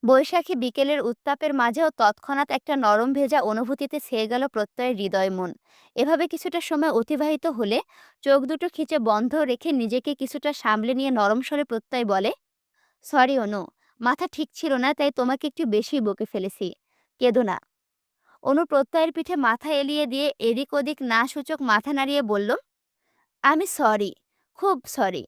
বৈশাখী বিকেলের উত্তাপের মাঝেও তৎক্ষণাৎ একটা নরম ভেজা অনুভূতিতে ছেয়ে গেল প্রত্যয়ের হৃদয় মন। এভাবে কিছুটা সময় অতিবাহিত হলে চোখ দুটো খিচে বন্ধ রেখে নিজেকে কিছুটা সামলে নিয়ে নরম স্বরে প্রত্যয় বলে, সরি অনু, মাথা ঠিক ছিল না তাই তোমাকে একটু বেশি বকে ফেলেছি। কেঁদো না। অনু প্রত্যয়ের পিঠে মাথা এলিয়ে দিয়ে এদিক ওদিক না সূচক মাথা নাড়িয়ে বলল, আমি সরি, খুব সরি।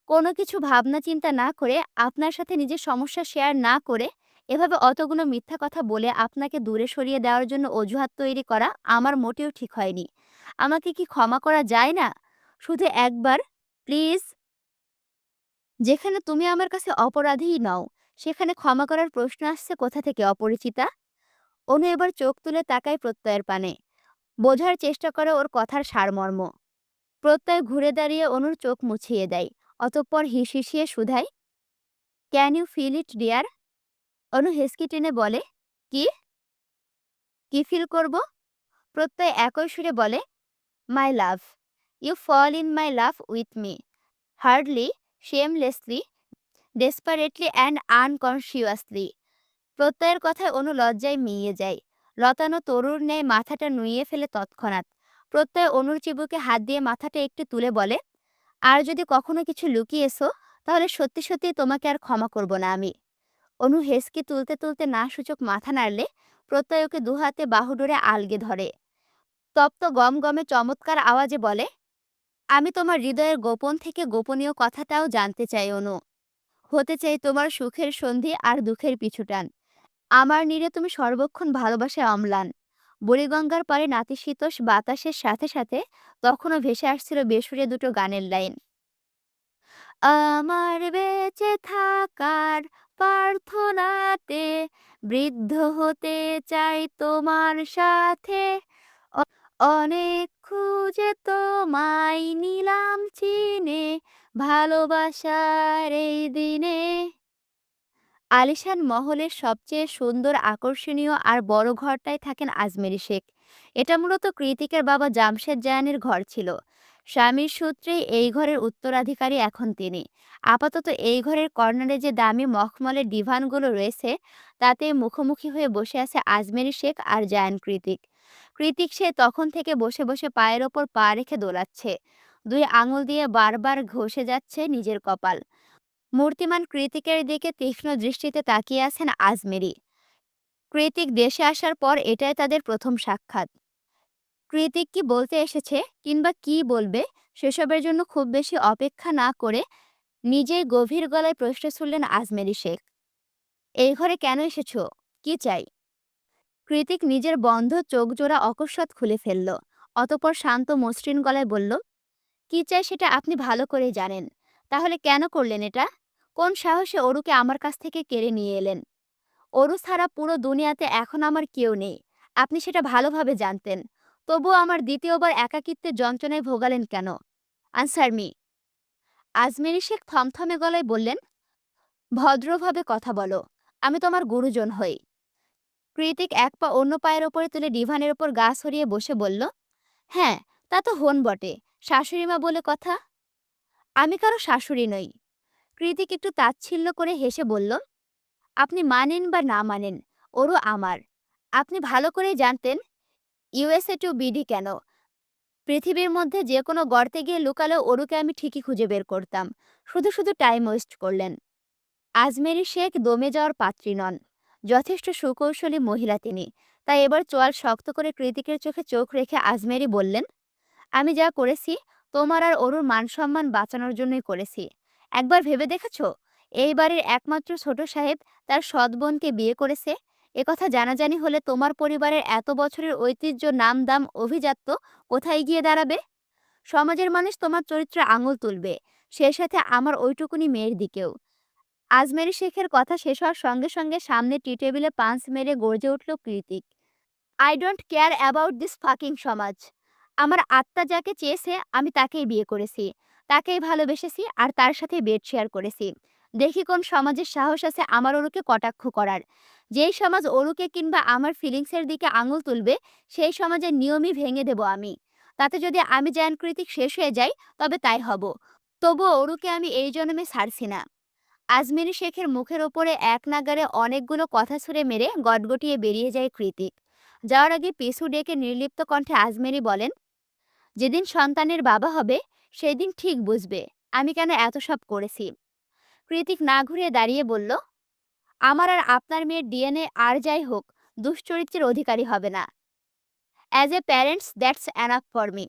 কোনো কিছু ভাবনা চিন্তা না করে, আপনার সাথে নিজের সমস্যা শেয়ার না করে, এভাবে অতগুলো মিথ্যা কথা বলে আপনাকে দূরে সরিয়ে দেওয়ার জন্য অজুহাত তৈরি করা আমার মোটেও ঠিক হয়নি। আমাকে কি ক্ষমা করা যায় না? শুধু একবার, প্লিজ। যেখানে তুমি আমার কাছে অপরাধীই নও, সেখানে ক্ষমা করার প্রশ্ন আসছে কোথা থেকে অপরিচিতা? অনু এবার চোখ তুলে তাকায় প্রত্যয়ের পানে। বোঝার চেষ্টা করে ওর কথার সারমর্ম। প্রত্যয় ঘুরে দাঁড়িয়ে অনুর চোখ মুছিয়ে দেয়। অতঃপর হিসিয়ে শুধায়, can you feel it dear? Anu হেসকি টেনে বলে, কি? কি ফিল করব? প্রত্যয় একই সুরে বলে, my love. You fall in my love with me. Hardly. Shamelessly, desperately and unconsciously. প্রত্যয়ের কথায় অনু লজ্জায় মিইয়ে যায়। লতানো তরুর ন্যায় মাথাটা নুইয়ে ফেলে তৎক্ষণাৎ। প্রত্যয় অনুর চিবুকে হাত দিয়ে মাথাটা একটু তুলে বলে, আর যদি কখনো কিছু লুকিয়েছো, তাহলে সত্যি সত্যি তোমাকে আর ক্ষমা করব না আমি। অনু হেসকি তুলতে তুলতে না সূচক মাথা নাড়লে প্রত্যয় ওকে দুহাতে বাহুডোরে আলগে ধরে। তপ্ত গম গমে চমৎকার আওয়াজে বলে, আমি তোমার হৃদয়ের গোপন থেকে গোপনীয় কথাটাও জানতে চাই অনু। হতে চাই তোমার সুখের সন্ধি আর দুঃখের পিছুটান। আমার নীড়ে তুমি সর্বক্ষণ ভালোবাসায় অম্লান। বুড়িগঙ্গার পারে নাতিশীতোষ বাতাসের সাথে সাথে তখনও ভেসে আসছিল বেসুরে দুটো গানের লাইন। আমার বেঁচে থাকার প্রার্থনাতে বৃদ্ধ হতে চাই তোমার সাথে। অনেক খুঁজে তোমায় নিলাম চিনে, ভালোবাসার এই দিনে। আলিশান মহলের সবচেয়ে সুন্দর, আকর্ষণীয় আর বড় ঘরটায় থাকেন আজমেরী শেখ। এটা মূলত কৃতিকের বাবা জামশেদ জায়ানের ঘর ছিল। স্বামীর সূত্রেই এই ঘরের উত্তরাধিকারী এখন তিনি। আপাতত এই ঘরের কর্নারে যে দামি মখমলের ডিভানগুলো রয়েছে, তাতে মুখোমুখি হয়ে বসে আছে আজমেরী শেখ আর জায়ান কৃতিক। কৃতিক সে তখন থেকে বসে বসে পায়ের ওপর পা রেখে দোলাচ্ছে, দুই আঙুল দিয়ে বারবার ঘষে যাচ্ছে নিজের কপাল। মূর্তিমান কৃতিকের দিকে তীক্ষ্ণ দৃষ্টিতে তাকিয়ে আছেন আজমেরী। কৃতিক দেশে আসার পর এটাই তাদের প্রথম সাক্ষাৎ। কৃতিক কি বলতে এসেছে কিংবা কি বলবে, সেসবের জন্য খুব বেশি অপেক্ষা না করে নিজেই গভীর গলায় প্রশ্ন ছুড়লেন আজমেরী শেখ। এই ঘরে কেন এসেছো, কি চাই? কৃতিক নিজের বন্ধ চোখ জোড়া অকস্মাৎ খুলে ফেলল। অতপর শান্ত মসৃণ গলায় বলল, কি চাই সেটা আপনি ভালো করেই জানেন। তাহলে কেন করলেন এটা? কোন সাহসে অরুকে আমার কাছ থেকে কেড়ে নিয়ে এলেন? অরু ছাড়া পুরো দুনিয়াতে এখন আমার কেউ নেই, আপনি সেটা ভালোভাবে জানতেন। তবুও আমার দ্বিতীয়বার একাকিত্বের যন্ত্রণায় ভোগালেন কেন? Answer me. আজমেরী শেখ থমথমে গলায় বললেন, ভদ্রভাবে কথা বলো, আমি তোমার গুরুজন হই। কৃতিক এক পা অন্য পায়ের ওপরে তুলে ডিভানের ওপর গা ছড়িয়ে বসে বলল, হ্যাঁ, তা তো হন বটে, শাশুড়িমা বলে কথা। আমি কারো শাশুড়ি নই। কৃতিক একটু তাচ্ছিল্য করে হেসে বলল, আপনি মানেন বা না মানেন, ওরও আমার। আপনি ভালো করেই জানতেন ইউএসএ টু বিডি কেন। পৃথিবীর মধ্যে যে কোনো গর্তে গিয়ে লুকালেও ওরুকে আমি ঠিকই খুঁজে বের করতাম। শুধু শুধু টাইম ওয়েস্ট করলেন। আজমেরী শেখ দমে যাওয়ার পাত্রী নন। যথেষ্ট সুকৌশলী মহিলা তিনি। তাই এবার চোয়াল শক্ত করে কৃতিকের চোখে চোখ রেখে আজমেরী বললেন, আমি যা করেছি তোমার আর অরুর মান সম্মান বাঁচানোর জন্যই করেছি। একবার ভেবে দেখেছ, এই বাড়ির একমাত্র ছোট সাহেব তার সৎ বোনকে বিয়ে করেছে। একথা জানাজানি হলে তোমার পরিবারের এত বছরের ঐতিহ্য, নাম দাম, অভিজাত্য কোথায় গিয়ে দাঁড়াবে? সমাজের মানুষ তোমার চরিত্রে আঙুল তুলবে, সে সাথে আমার ওইটুকুনি মেয়ের দিকেও। আজমেরী শেখের কথা শেষ হওয়ার সঙ্গে সঙ্গে সামনে টি টেবিলে পাঁচ মেরে গর্জে উঠল Kritik, I don't care about this fucking সমাজ। আমার আত্মা যাকে চেয়েছে আমি তাকেই বিয়ে করেছি, তাকেই ভালোবেসেছি আর তার সাথে বেড শেয়ার করেছি। দেখি কোন সমাজের সাহস আছে আমার অরুকে কটাক্ষ করার। যেই সমাজ অরুকে কিংবা আমার ফিলিংসের দিকে আঙুল তুলবে, সেই সমাজের নিয়মই ভেঙে দেব আমি। তাতে যদি আমি জ্ঞানকৃতিক শেষ হয়ে যাই, তবে তাই হব। তবুও অরুকে আমি এই জন্মে ছাড়ছি না। আজমেরী শেখের মুখের ওপরে এক নাগারে অনেকগুলো কথা ছুঁড়ে মেরে গটগটিয়ে বেরিয়ে যায় কৃতিক। যাওয়ার আগে পিছু ডেকে নির্লিপ্ত কণ্ঠে আজমেরী বলেন, যেদিন সন্তানের বাবা হবে সেই দিন ঠিক বুঝবে আমি কেন এত সব করেছি। কৃতিক না ঘুরিয়ে দাঁড়িয়ে বলল, আমার আর আপনার মেয়ের ডিএনএ আর যাই হোক দুশ্চরিত্রের অধিকারী হবে না। As a parents that's enough for me.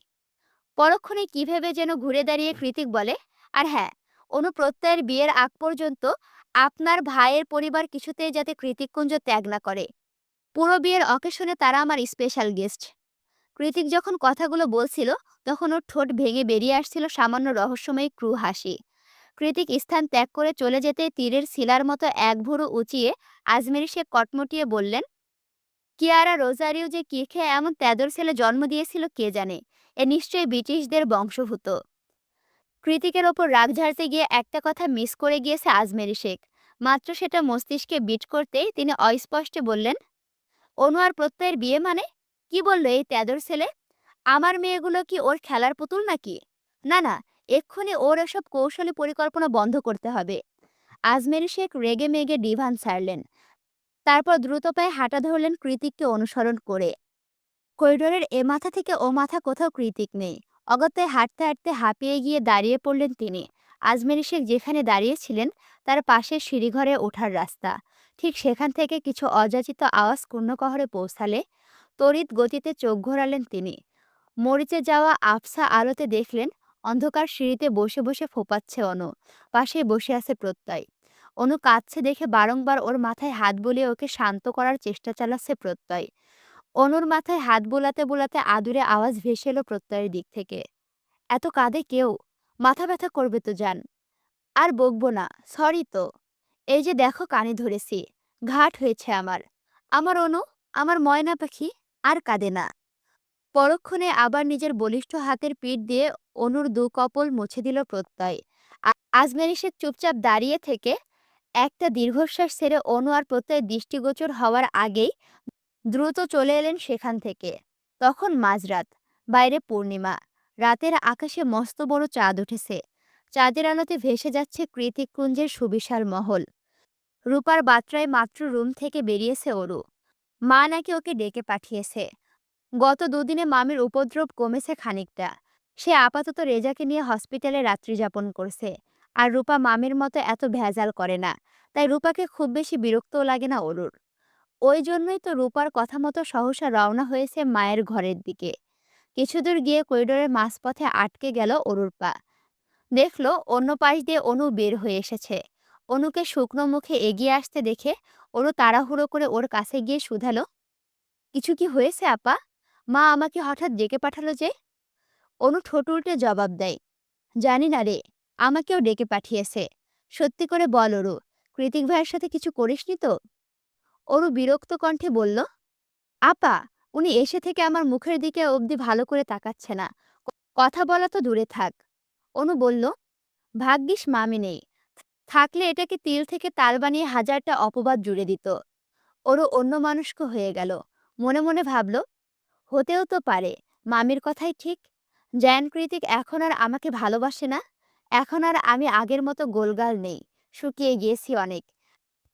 পরক্ষণে কী ভেবে যেন ঘুরে দাঁড়িয়ে কৃতিক বলে, আর হ্যাঁ, অনুপ্রত্যয়ের বিয়ের আগ পর্যন্ত আপনার ভাইয়ের পরিবার কিছুতেই যাতে কৃতিককুঞ্জ ত্যাগ না করে। পুরো বিয়ের অকেশনে তারা আমার স্পেশাল গেস্ট। কৃতিক যখন কথাগুলো বলছিল, তখন ওর ঠোঁট ভেঙে বেরিয়ে আসছিল সামান্য রহস্যময়ী ক্রু হাসি। কৃতিক স্থান ত্যাগ করে চলে যেতে তীরের শিলার মতো এক ভুরু উঁচিয়ে আজমেরী শেখ কটমটিয়ে বললেন, কিয়ারা রোজারিও যে কি খেয়ে এমন তেদর ছেলে জন্ম দিয়েছিল কে জানে। এ নিশ্চয়ই ব্রিটিশদের বংশভূত। কৃতিকের ওপর রাগ ঝাড়তে গিয়ে একটা কথা মিস করে গিয়েছে আজমেরী শেখ। মাত্র সেটা মস্তিষ্কে বিট করতেই তিনি অস্পষ্টে বললেন, অনু আর প্রত্যয়ের বিয়ে মানে? কি বললো এই তেদর ছেলে? আমার মেয়েগুলো কি ওর খেলার পুতুল নাকি? না না, এক্ষুনি ওর এসব কৌশলী পরিকল্পনা বন্ধ করতে হবে। আজমেরি শেখ রেগে মেগে ডিভান ছাড়লেন। তারপর দ্রুত পায়ে হাঁটা ধরলেন কৃতিককে অনুসরণ করে। করিডোরের এ মাথা থেকে ও মাথা কোথাও কৃতিক নেই। অগত্যায় হাঁটতে হাঁটতে হাঁপিয়ে গিয়ে দাঁড়িয়ে পড়লেন তিনি। আজমেরি শেখ যেখানে দাঁড়িয়েছিলেন তার পাশে সিঁড়িঘরে ওঠার রাস্তা। ঠিক সেখান থেকে কিছু অযাচিত আওয়াজ কূর্ণকহরে পৌঁছালে তড়িৎ গতিতে চোখ ঘোরালেন তিনি। মরিচে যাওয়া আফসা আলোতে দেখলেন অন্ধকার সিঁড়িতে বসে বসে ফোপাচ্ছে অনু। পাশে বসে আছে প্রত্যয়। অনু কাঁদছে দেখে বারংবার ওর মাথায় হাত বুলিয়ে ওকে শান্ত করার চেষ্টা চালাচ্ছে প্রত্যয়। অনুর মাথায় হাত বোলাতে বোলাতে আদুরে আওয়াজ ভেসে এলো প্রত্যয়ের দিক থেকে। এত কাঁদে কেউ? মাথা ব্যথা করবে তো যান। আর বকবো না, সরি তো। এই যে দেখো কানে ধরেছি, ঘাট হয়েছে আমার। আমার অনু, আমার ময়না পাখি, আর কাঁদে না। পরক্ষণে আবার নিজের বলিষ্ঠ হাতের পিঠ দিয়ে অনুর দু কপল মুছে দিল প্রত্যয়। আজমেরি শেখ চুপচাপ দাঁড়িয়ে থেকে একটা দীর্ঘশ্বাস ছেড়ে অনু আর প্রত্যয় দৃষ্টিগোচর হওয়ার আগেই দ্রুত চলে এলেন সেখান থেকে। তখন মাঝরাত, বাইরে পূর্ণিমা। রাতের আকাশে মস্ত বড় চাঁদ উঠেছে। চাঁদের আলোতে ভেসে যাচ্ছে কৃতিককুঞ্জের সুবিশাল মহল। রূপার বাত্রায় মাত্র রুম থেকে বেরিয়েছে অরু। মা নাকি ওকে ডেকে পাঠিয়েছে। গত দুদিনে মামির উপদ্রব কমেছে খানিকটা। সে আপাতত রেজাকে নিয়ে হসপিটালে রাত্রি যাপন করছে। আর রূপা মামির মতো এত ভেজাল করে না। তাই রূপাকে খুব বেশি বিরক্তও লাগে না অরুর। ওই জন্যই তো রূপার কথা মতো সহসা রওনা হয়েছে মায়ের ঘরের দিকে। কিছুদূর গিয়ে করিডোরের মাঝপথে আটকে গেল অরুর পা। দেখল অন্য পাশ দিয়ে অনু বের হয়ে এসেছে। অনুকে শুকনো মুখে এগিয়ে আসতে দেখে অরু তাড়াহুড়ো করে ওর কাছে গিয়ে শুধালো, কিছু কি হয়েছে আপা? মা আমাকে হঠাৎ ডেকে পাঠালো যে? অনু ঠোঁট উল্টে জবাব দেয়, জানি না রে, আমাকেও ডেকে পাঠিয়েছে। সত্যি করে বল অরু, কৃতিক ভাইয়ের সাথে কিছু করিসনি তো? অরু বিরক্ত কণ্ঠে বলল, আপা, উনি এসে থেকে আমার মুখের দিকে অবধি ভালো করে তাকাচ্ছে না। কথা বলা তো দূরে থাক। অনু বলল, ভাগ্যিস মামি নেই, থাকলে এটাকে তিল থেকে তাল বানিয়ে হাজারটা অপবাদ জুড়ে দিত। ওরও অন্য মানুষকে হয়ে গেল। মনে মনে ভাবল, হতেও তো পারে, মামির কথাই ঠিক। জায়ান কৃতিক এখন আর আমাকে ভালোবাসে না। এখন আর আমি আগের মতো গোলগাল নেই, শুকিয়ে গিয়েছি অনেক।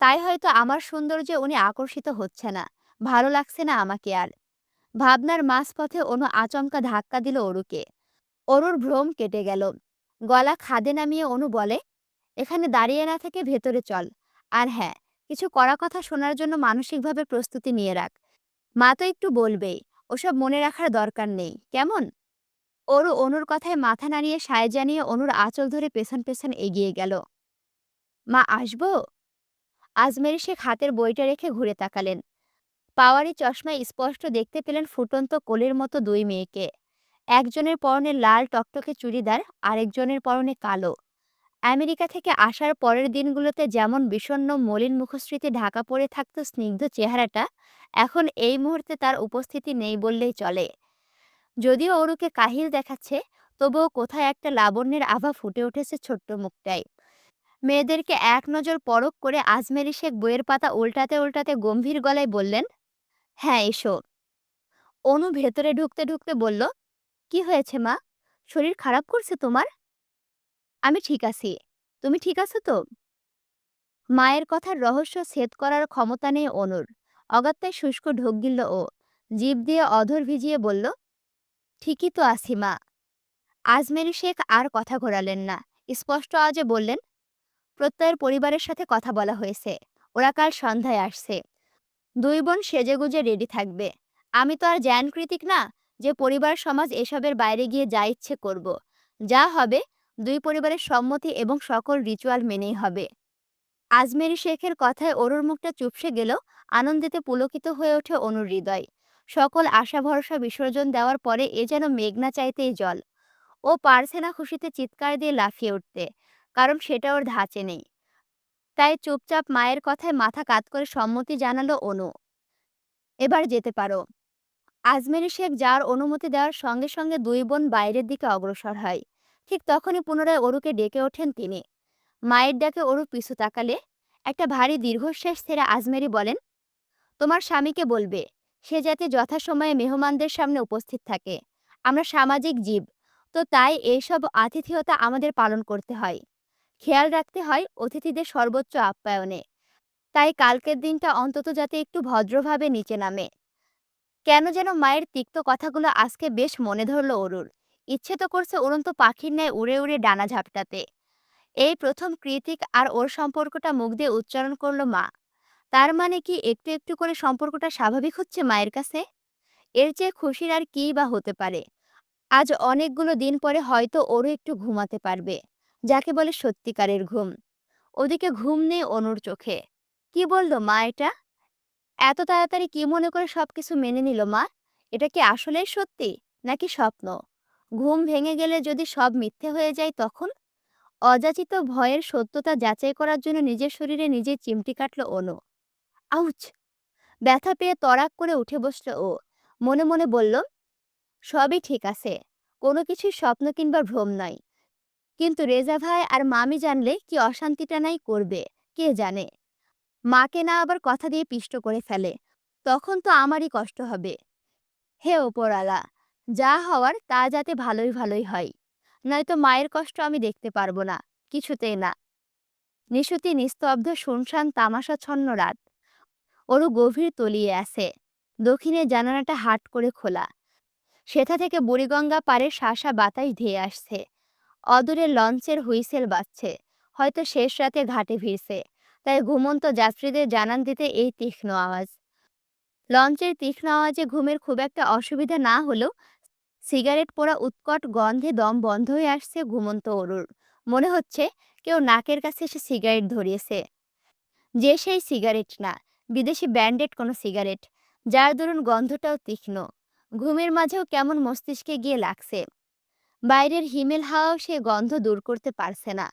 তাই হয়তো আমার সৌন্দর্যে উনি আকর্ষিত হচ্ছে না, ভালো লাগছে না আমাকে আর। ভাবনার মাঝপথে অনু আচমকা ধাক্কা দিল অরুকে। অরুর ভ্রম কেটে গেল। গলা খাদে নামিয়ে অনু বলে, এখানে দাঁড়িয়ে না থেকে ভেতরে চল। আর হ্যাঁ, কিছু কড়া কথা শোনার জন্য মানসিকভাবে প্রস্তুতি নিয়ে রাখ। মা তো একটু বলবেই, ওসব মনে রাখার দরকার নেই, কেমন? অরু অনুর কথায় মাথা নাড়িয়ে সায় জানিয়ে অনুর আঁচল ধরে পেছন পেছন এগিয়ে গেল। মা আসবো? আজমেরি শেখ হাতের বইটা রেখে ঘুরে তাকালেন। পাওয়ারি চশমায় স্পষ্ট দেখতে পেলেন ফুটন্ত কোলের মতো দুই মেয়েকে। একজনের পরনে লাল টকটকে চুড়িদার, আরেকজনের পরনে কালো। আমেরিকা থেকে আসার পরের দিনগুলোতে যেমন বিষণ্ণ মলিন মুখশ্রীতে ঢাকা পড়ে থাকত স্নিগ্ধ চেহারাটা, এখন এই মুহূর্তে তার উপস্থিতি নেই বললেই চলে। যদিও অরুকে কাহিল দেখাচ্ছে, তবুও কোথায় একটা লাবণ্যের আভা ফুটে উঠেছে ছোট্ট মুখটায়। মেয়েদেরকে এক নজর পরখ করে আজমেরি শেখ বইয়ের পাতা উল্টাতে উল্টাতে গম্ভীর গলায় বললেন, হ্যাঁ এসো। অনু ভেতরে ঢুকতে ঢুকতে বলল, কি হয়েছে মা? শরীর খারাপ করছে তোমার? আমি ঠিক আছি। তুমি ঠিক আছো তো? মায়ের কথার রহস্য ছেদ করার ক্ষমতা নেই অনুর। অগত্যায় শুষ্ক ঢোক গিলল ও। জিভ দিয়ে অধর ভিজিয়ে বলল, ঠিকই তো আছি মা। আজমেরি শেখ আর কথা ঘোরালেন না। স্পষ্ট আওয়াজে বললেন, প্রত্যয়ের পরিবারের সাথে কথা বলা হয়েছে। ওরা কাল সন্ধ্যায় আসছে। দুই বোন সেজেগুজে রেডি থাকবে। আমি তো আর জ্ঞানকৃতিক না যে পরিবার সমাজ এসবের বাইরে গিয়ে যা ইচ্ছে করব। যা হবে দুই পরিবারের সম্মতি এবং সকল রিচুয়াল মেনেই হবে। আজমেরি শেখের কথায় অরুর মুখটা চুপসে গেল। আনন্দিতে পুলকিত হয়ে ওঠে অনুর হৃদয়। সকল আশা ভরসা বিসর্জন দেওয়ার পরে এ যেন মেঘনা চাইতেই জল। ও পারছে না খুশিতে চিৎকার দিয়ে লাফিয়ে উঠতে, কারণ সেটা ওর ধাঁচে নেই। তাই চুপচাপ মায়ের কথায় মাথা কাত করে সম্মতি জানালো অনু, এবার যেতে পারো। আজমেরি শেখ যার অনুমতি দেওয়ার সঙ্গে সঙ্গে দুই বোন বাইরের দিকে অগ্রসর হয়। ঠিক তখনই পুনরায় অরুকে ডেকে ওঠেন তিনি। মায়ের ডাকে অরু পিছু তাকালে একটা ভারী দীর্ঘশ্বাস ছেড়ে আজমেরি বলেন, তোমার স্বামীকে বলবে সে যাতে যথাসময়ে মেহমানদের সামনে উপস্থিত থাকে। আমরা সামাজিক জীব, তো তাই এইসব আতিথেয়তা আমাদের পালন করতে হয়। খেয়াল রাখতে হয় অতিথিদের সর্বোচ্চ আপ্যায়নে। তাই কালকের দিনটা অন্তত যাতে একটু ভদ্রভাবে নিচে নামে। কেন যেন মায়ের তিক্ত কথাগুলো আজকে বেশ মনে ধরল অরুর। ইচ্ছে তো করছে উড়ন্ত পাখির ন্যায় উড়ে উড়ে ডানা ঝাপটাতে। এই প্রথম কৃতিক আর ওর সম্পর্কটা মুখ দিয়ে উচ্চারণ করলো মা। তার মানে কি একটু একটু করে সম্পর্কটা স্বাভাবিক হচ্ছে মায়ের কাছে? এর চেয়ে খুশির আর কী বা হতে পারে? আজ অনেকগুলো দিন পরে হয়তো ওরও একটু ঘুমাতে পারবে, যাকে বলে সত্যিকারের ঘুম। ওদিকে ঘুম নেই অনুর চোখে। কি বললো মা এটা? এত তাড়াতাড়ি কি মনে করে সবকিছু মেনে নিল মা? এটা কি আসলেই সত্যি নাকি স্বপ্ন? ঘুম ভেঙে গেলে যদি সব মিথ্যে হয়ে যায় তখন? অযাচিত ভয়ের সত্যতা যাচাই করার জন্য নিজের শরীরে নিজে চিমটি কাটল অনু। আউচ! ব্যথা পেয়ে তড়াক করে উঠে বসল ও। মনে মনে বলল, সবই ঠিক আছে, কোনো কিছুই স্বপ্ন কিংবা ভ্রম নয়। কিন্তু রেজা ভাই আর মামি জানলে কি অশান্তিটা নাই করবে, কে জানে। মাকে না আবার কথা দিয়ে পিষ্ট করে ফেলে, তখন তো আমারই কষ্ট হবে। হে ওপরালা, যা হওয়ার তা যাতে ভালোই ভালোই হয়, নয়তো মায়ের কষ্ট আমি দেখতে পারবো না, কিছুতেই না। নিশুতি নিস্তব্ধ শুনশান তামাশাচ্ছন্ন রাত। ওরও গভীর তলিয়ে আছে। দক্ষিণের জানালাটা হাট করে খোলা। সেথা থেকে বুড়িগঙ্গা পাড়ে শাসা বাতাস ধেয়ে আসছে। অদূরে লঞ্চের হুইসেল বাজছে, হয়তো শেষ রাতে ঘাটে ভিড়ছে। তাই ঘুমন্ত যাত্রীদের জানান দিতে এই তীক্ষ্ণ আওয়াজ। লঞ্চের তীক্ষ্ণ আওয়াজে ঘুমের খুব একটা অসুবিধা না হলেও সিগারেট পোড়া উৎকট গন্ধে দম বন্ধ হয়ে আসছে ঘুমন্ত অরুর। মনে হচ্ছে কেউ নাকের কাছে এসে সিগারেট ধরিয়েছে। যে সেই সিগারেট না, বিদেশি ব্র্যান্ডেড কোনো সিগারেট, যার দরুন গন্ধটাও তীক্ষ্ণ। ঘুমের মাঝেও কেমন মস্তিষ্কে গিয়ে লাগছে। বাইরের হিমেল হাওয়াও সে গন্ধ দূর করতে পারছে না।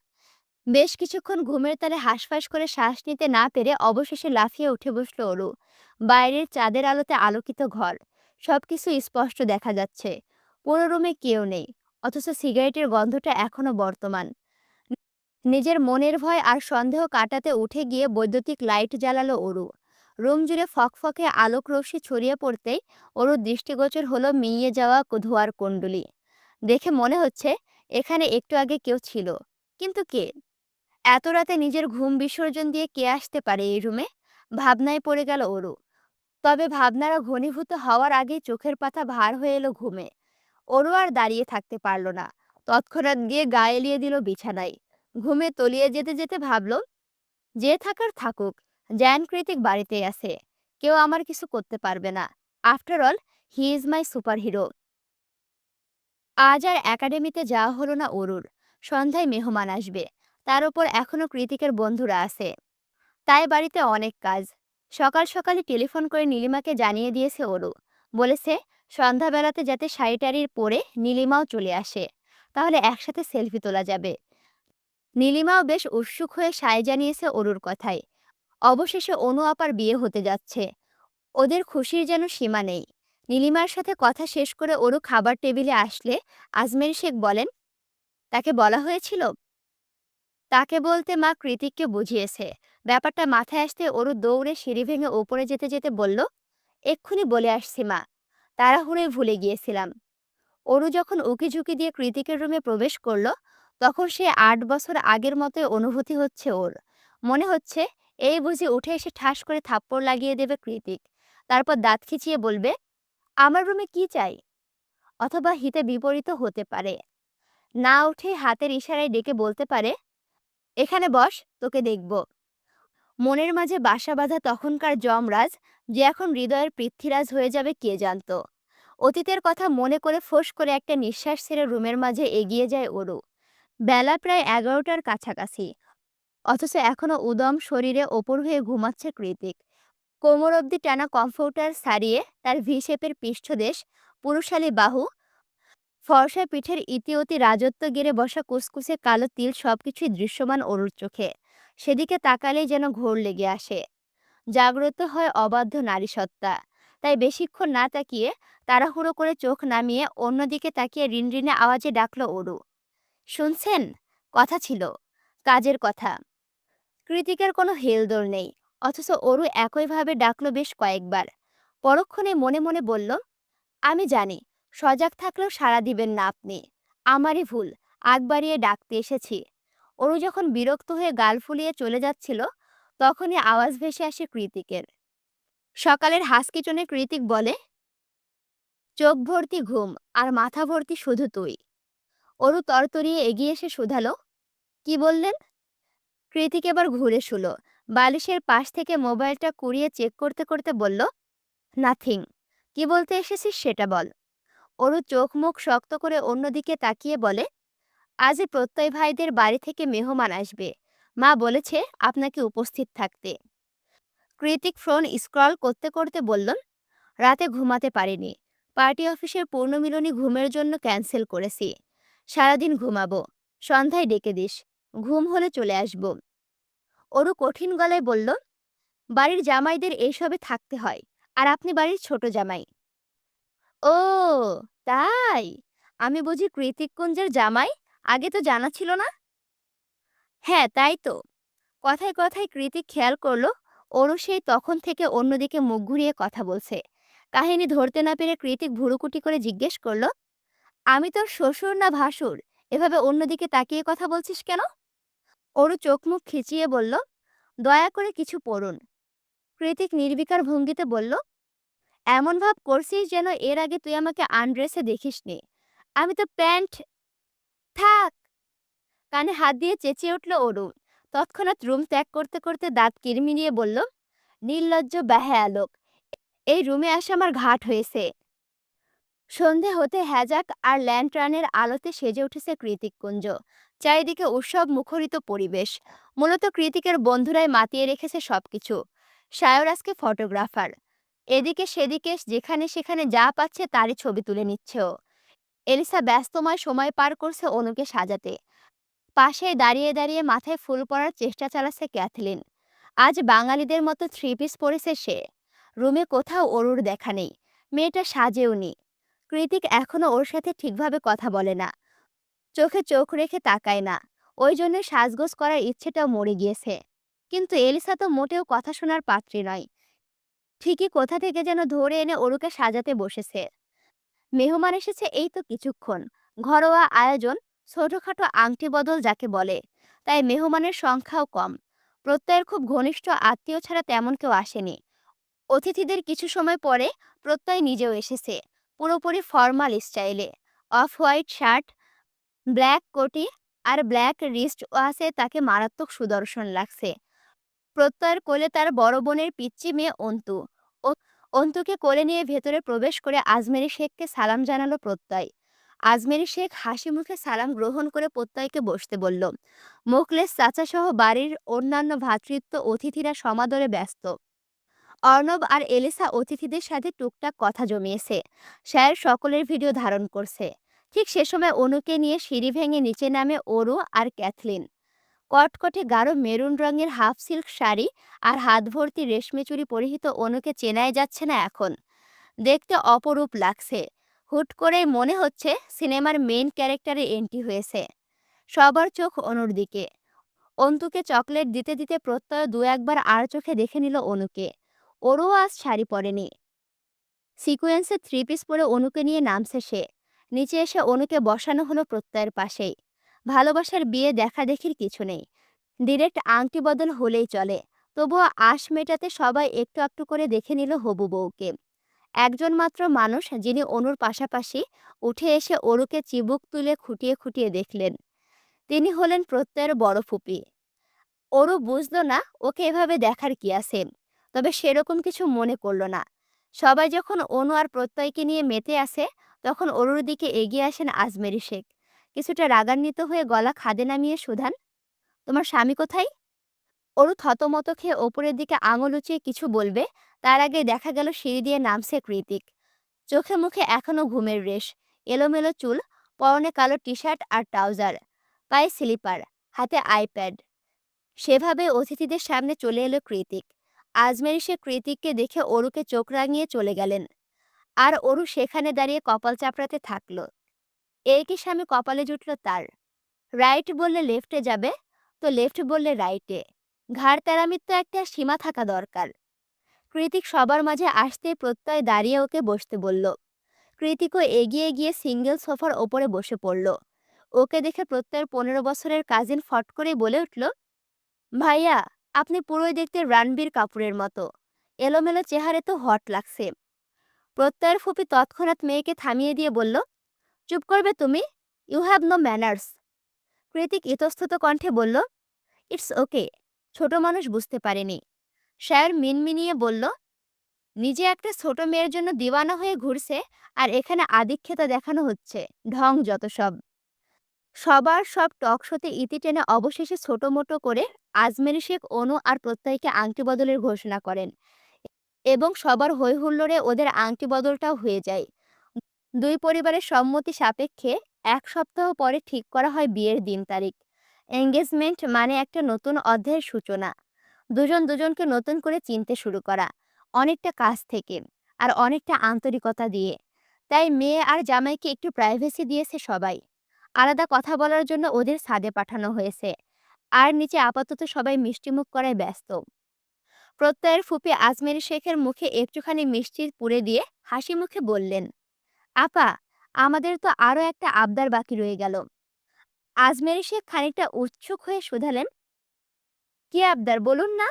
বেশ কিছুক্ষণ ঘুমের তালে হাঁসফাঁস করে শ্বাস নিতে না পেরে অবশেষে লাফিয়ে উঠে বসল অরু। বাইরের চাঁদের আলোতে আলোকিত ঘর, সবকিছু স্পষ্ট দেখা যাচ্ছে। পুরো রুমে কেউ নেই, অথচ সিগারেটের গন্ধটা এখনো বর্তমান। নিজের মনের ভয় আর সন্দেহ কাটাতে উঠে গিয়ে বৈদ্যুতিক লাইট জ্বালালো অরু। রুম জুড়ে ফকফকে আলোক রশ্মি ছড়িয়ে পড়তেই অরুর দৃষ্টিগোচর হলো মিইয়ে যাওয়া ধোঁয়ার কুণ্ডলী। দেখে মনে হচ্ছে এখানে একটু আগে কেউ ছিল, কিন্তু কে? এত রাতে নিজের ঘুম বিসর্জন দিয়ে কে আসতে পারে এই রুমে? ভাবনায় পড়ে গেল অরু। তবে ভাবনারা ঘনীভূত হওয়ার আগেই চোখের পাতা ভার হয়ে এলো ঘুমে। অরু আর দাঁড়িয়ে থাকতে পারল না, তৎক্ষণাৎ গিয়ে গা এলিয়ে দিল বিছানায়। ঘুমে তলিয়ে যেতে যেতে ভাবল, যে থাকার থাকুক, জ্যান কৃতিক বাড়িতেই আছে, কেউ আমার কিছু করতে পারবে না। After all, he is my super hero. আজ আর একাডেমিতে যাওয়া হলো না অরুর। সন্ধ্যায় মেহমান আসবে, তার উপর এখনো কৃতিকের বন্ধুরা আছে, তাই বাড়িতে অনেক কাজ। সকাল সকালে টেলিফোন করে নীলিমাকে জানিয়ে দিয়েছে অরু। বলেছে সন্ধ্যাবেলাতে যাতে শাড়ি টাড়ি পরে নীলিমাও চলে আসে, তাহলে একসাথে সেলফি তোলা যাবে। নীলিমাও বেশ উৎসুক হয়ে সায় জানিয়েছে অরুর কথায়। অবশেষে অনু আপার বিয়ে হতে যাচ্ছে, ওদের খুশির যেন সীমা নেই। নীলিমার সাথে কথা শেষ করে অরু খাবার টেবিলে আসলে আজমের শেখ বলেন, তাকে বলা হয়েছিল? তাকে বলতে মা কৃতিককে বুঝিয়েছে। ব্যাপারটা মাথায় আসতে অরু দৌড়ে সিঁড়ি ভেঙে ওপরে যেতে যেতে বলল, এক্ষুনি বলে আসছি মা, তাড়াহুড়োয় ভুলে গিয়েছিলাম। অরু যখন উকিঝুঁকি দিয়ে কৃতিকের রুমে প্রবেশ করলো, তখন সে ৮ বছর আগের মতোই অনুভূতি হচ্ছে ওর। মনে হচ্ছে এই বুঝি উঠে এসে ঠাস করে থাপ্পড় লাগিয়ে দেবে কৃতিক, তারপর দাঁত খিচিয়ে বলবে, আমার রুমে কি চাই? অথবা হিতে বিপরীতও হতে পারে। না উঠে হাতের ইশারায় ডেকে বলতে পারে, এখানে বস, তোকে দেখব। মনের মাঝে বাসা বাঁধা তখনকার যমরাজ যে এখন হৃদয়ের পৃথ্বীরাজ হয়ে যাবে কে জানত। অতীতের কথা মনে করে ফোঁস করে একটা নিঃশ্বাস ছেড়ে রুমের মাঝে এগিয়ে যায় অরু। বেলা প্রায় ১১টার কাছাকাছি, অথচ এখনো উদম শরীরে ওপর হয়ে ঘুমাচ্ছে কৃতিক। কোমর অবধি টানা কমফোর্টার সারিয়ে তার ভি শেপের পৃষ্ঠদেশ, পুরুষালী বাহু, ফর্সা পিঠের ইতিঅতি রাজত্ব গেড়ে বসা কুসকুসে কালো তিল সবকিছুই দৃশ্যমান অরুর চোখে। সেদিকে তাকালেই যেন ঘোর লেগে আসে। জাগ্রত হয় অবাধ্য নারীসত্তা। তাই বেশিক্ষণ না তাকিয়ে তাড়াহুড়ো করে চোখ নামিয়ে অন্যদিকে তাকিয়ে রিনরিনে আওয়াজে ডাকল অরু, শুনছেন? কথা ছিল, কাজের কথা। কৃতিকের কোনো হেলদোল নেই, অথচ অরু একইভাবে ডাকল বেশ কয়েকবার। পরক্ষণে মনে মনে বলল, আমি জানি সজাগ থাকলেও সাড়া দিবেন না আপনি। আমারই ভুল, আগ বাড়িয়ে ডাকতে এসেছি। অরু যখন বিরক্ত হয়ে গাল ফুলিয়ে চলে যাচ্ছিল, তখনই আওয়াজ ভেসে আসে কৃতিকের। সকালের হাসকি টোনে কৃতিক বলে, চোখ ভর্তি ঘুম আর মাথা ভর্তি শুধু তুই। অরু তরতরিয়ে এগিয়ে এসে শুধালো, কি বললেন? কৃতিক এবার ঘুরে শুলো, বালিশের পাশ থেকে মোবাইলটা কুড়িয়ে চেক করতে করতে বলল, নাথিং। কি বলতে এসেছিস সেটা বল। অরু চোখ মুখ শক্ত করে অন্যদিকে তাকিয়ে বলে, আজই প্রত্যয় ভাইদের বাড়ি থেকে মেহমান আসবে, মা বলেছে আপনাকে উপস্থিত থাকতে। কৃতিক ফোন স্ক্রল করতে করতে বলল, রাতে ঘুমাতে পারিনি, পার্টি অফিসের পূর্ণমিলনী ঘুমের জন্য ক্যান্সেল করেছি। সারাদিন ঘুমাবো, সন্ধ্যায় ডেকে দিস, ঘুম হলে চলে আসবো। অরু কঠিন গলায় বলল, বাড়ির জামাইদের এইসবে থাকতে হয়, আর আপনি বাড়ির ছোট জামাই। ও তাই, আমি বুঝি কৃতিক কুঞ্জের জামাই, আগে তো জানা ছিল না। হ্যাঁ তাই তো। কথায় কথায় কৃতিক খেয়াল করলো অরু সেই তখন থেকে অন্যদিকে মুখ ঘুরিয়ে কথা বলছে। কাহিনী ধরতে না পেরে কৃতিক ভুরুকুটি করে জিজ্ঞেস করলো, আমি তোর শ্বশুর না ভাসুর, এভাবে অন্যদিকে তাকিয়ে কথা বলছিস কেন? অরু চোখ মুখ খিচিয়ে বলল, দয়া করে কিছু পড়ুন। কৃতিক নির্বিকার ভঙ্গিতে বলল, এমন ভাব করছিস যেন এর আগে তুই আমাকে আনড্রেসে দেখিসনি। আমি তো প্যান্ট। থাক। কানে হাত দিয়ে চেঁচিয়ে উঠল অরু। তৎক্ষণাৎ রুম ত্যাগ করতে করতে দাঁত কিরমিরিয়ে বলল, নির্লজ্জ বেহায়া লোক, এই রুমে আসা আমার ঘাট হয়েছে। সন্ধে হতে হ্যাজাক আর ল্যান্ট্রানের আলোতে সেজে উঠেছে কৃতিককুঞ্জ। চারিদিকে উৎসব মুখরিত পরিবেশ। মূলত কৃতিকের বন্ধুরাই মাতিয়ে রেখেছে সবকিছু। সায়র আজকে ফটোগ্রাফার, এদিকে সেদিকে যেখানে সেখানে যা পাচ্ছে তারই ছবি তুলে নিচ্ছে ও। এলিসা ব্যস্তময় সময় পার করছে অনুকে সাজাতে। পাশে দাঁড়িয়ে দাঁড়িয়ে মাথায় ফুল পরার চেষ্টা চালাচ্ছে ক্যাথলিন। আজ বাঙালিদের মতো থ্রি পিস পরেছে সে। রুমে কোথাও অরুর দেখা নেই, মেয়েটা সাজেও নি। কৃতিক এখনো ওর সাথে ঠিকভাবে কথা বলে না, চোখে চোখ রেখে তাকায় না। ওই জন্য সাজগোজ করার ইচ্ছেটাও মরে গিয়েছে। কিন্তু এলিসা তো মোটেও কথা শোনার পাত্রী নয়, ঠিকই কোথা থেকে যেন ধরে এনে অরুকে সাজাতে বসেছে। মেহমান এসেছে এই তো কিছুক্ষণ, ঘরোয়া আয়োজন, ছোটখাটো আংটি বদল যাকে বলে, তাই মেহমানের সংখ্যাও কম। প্রত্যয়ের খুব ঘনিষ্ঠ আত্মীয় ছাড়া তেমন কেউ আসেনি। অতিথিদের কিছু সময় পরে প্রত্যয় নিজেও এসেছে, পুরোপুরি ফর্মাল স্টাইলে। অফ হোয়াইট শার্ট, ব্ল্যাক কোটি আর ব্ল্যাক রিস্ট ওয়াচে তাকে মারাত্মক সুদর্শন লাগছে। প্রত্যয়ের কোলে তার বড় বোনের পিচ্চি মেয়ে অন্তু। অন্তুকে কোলে নিয়ে ভেতরে প্রবেশ করে আজমেরী শেখকে সালাম জানালো প্রত্যয়। আজমেরী শেখ হাসি মুখে সালাম গ্রহণ করে প্রত্যয়কে বসতে বলল। মোখলেস চাচা সহ বাড়ির অন্যান্য ভ্রাতৃত্ব অতিথিরা সমাদরে ব্যস্ত। অর্ণব আর এলিসা অতিথিদের সাথে টুকটাক কথা জমিয়েছে। স্যার সকলের ভিডিও ধারণ করছে। ঠিক সে সময় অনুকে নিয়ে সিঁড়ি ভেঙে নিচে নামে অরু আর ক্যাথলিন। কটকটে গাঢ় মেরুন রঙের হাফ সিল্ক শাড়ি আর হাত ভর্তি রেশমি চুড়ি পরিহিত অনুকে চেনাই যাচ্ছে না এখন। দেখতে অপরূপ লাগছে। হুট করেই মনে হচ্ছে সিনেমার মেইন ক্যারেক্টারে এন্ট্রি হয়েছে। সবার চোখ অনুর দিকে। অন্তুকে চকলেট দিতে দিতে প্রত্যয় দু একবার আর চোখে দেখে নিল অনুকে। ওরও আজ শাড়ি পরেনি, সিকোয়েন্সের থ্রি পিস পরে অনুকে নিয়ে নামছে সে। নিচে এসে অনুকে বসানো হলো প্রত্যয়ের পাশেই। ভালোবাসার বিয়ে দেখা দেখির কিছু নেই, ডিরেক্ট আংটি বদল হলেই চলে। তবুও আশ মেটাতে সবাই একটু একটু করে দেখে নিল হবু বউকে। একজন মাত্র মানুষ যিনি অনুর পাশাপাশি উঠে এসে অরুকে চিবুক তুলে খুঁটিয়ে খুঁটিয়ে দেখলেন, তিনি হলেন প্রত্যয়ের বড় ফুপি। অরু বুঝল না ওকে এভাবে দেখার কি আছে, তবে সেরকম কিছু মনে করল না। সবাই যখন অনু আর প্রত্যয়কে নিয়ে মেতে আসে, তখন অরুর দিকে এগিয়ে আসেন আজমেরী শেখ। কিছুটা রাগান্বিত হয়ে গলা খাদে নামিয়ে শুধান, তোমার স্বামী কোথায়? অরু থতমত খেয়ে ওপরের দিকে আঙুল উঁচিয়ে কিছু বলবে, তার আগে দেখা গেল সিঁড়ি দিয়ে নামছে কৃতিক। চোখে মুখে এখনো ঘুমের রেশ, এলোমেলো চুল, পরনে কালো টি শার্ট আর ট্রাউজার, পায়ে স্লিপার, হাতে আইপ্যাড। সেভাবে অতিথিদের সামনে চলে এলো কৃতিক। আজমেরী সে কৃতিককে দেখে অরুকে চোখ রাঙিয়ে চলে গেলেন। আর অরু সেখানে দাঁড়িয়ে কপাল চাপড়াতে থাকলো। এই কি স্বামী কপালে জুটল তার। রাইট বললে লেফটে যাবে, তো লেফট বললে রাইটে। ঘাড় তেরামির তো একটা সীমা থাকা দরকার। কৃতিক সবার মাঝে আসতেই প্রত্যয় দাঁড়িয়ে ওকে বসতে বলল। কৃতিকও এগিয়ে গিয়ে সিঙ্গেল সোফার ওপরে বসে পড়ল। ওকে দেখে প্রত্যয়ের 15 বছরের কাজিন ফট করে বলে উঠল, ভাইয়া, আপনি পুরোই দেখতে রণবীর কাপুরের মতো। এলোমেলো চেহারে তো হট লাগছে। প্রত্যয়ের ফুপি তৎক্ষণাৎ মেয়েকে থামিয়ে দিয়ে বলল, চুপ করবে তুমি? You have no manners. Kritik ইতস্তত কণ্ঠে বলল, ইটস ওকে, ছোট মানুষ বুঝতে পারেনি। শায়র মিনমিনিয়ে বলল, নিজে একটা ছোট মেয়ের জন্য দিওয়ানা হয়ে ঘুরছে, আর এখানে আদিক্ষেতা দেখানো হচ্ছে। ঢং যত সব। সবার সব টক শোতে ইতি টেনে অবশেষে ছোট মোটো করে আজমেরি শেখ অনু আর প্রত্যয়কে আংটি বদলের ঘোষণা করেন, এবং সবার হৈ হুল্লোড়ে ওদের আংটি বদলটাও হয়ে যায়। দুই পরিবারের সম্মতি সাপেক্ষে 1 সপ্তাহ পরে ঠিক করা হয় বিয়ের দিন তারিখ। এঙ্গেজমেন্ট মানে একটা নতুন অধ্যায়ের সূচনা। দুজন দুজনকে নতুন করে চিনতে শুরু করা, অনেকটা কাছ থেকে, আর অনেকটা আন্তরিকতা দিয়ে। তাই মেয়ে আর জামাইকে একটু প্রাইভেসি দিয়েছে সবাই। আলাদা কথা বলার জন্য ওদের ছাদে পাঠানো হয়েছে, আর নিচে আপাতত সবাই মিষ্টিমুখ করায় ব্যস্ত। প্রত্যয়ের ফুপি আজমেরি শেখের মুখে একটুখানি মিষ্টির পুড়ে দিয়ে হাসি মুখে বললেন, আপা, আমাদের তো আরো একটা আবদার বাকি রয়ে গেল। আজমেরি শেখ খানিকটা উৎসুক হয়ে শুধালেন, কি আবদার বলুন না?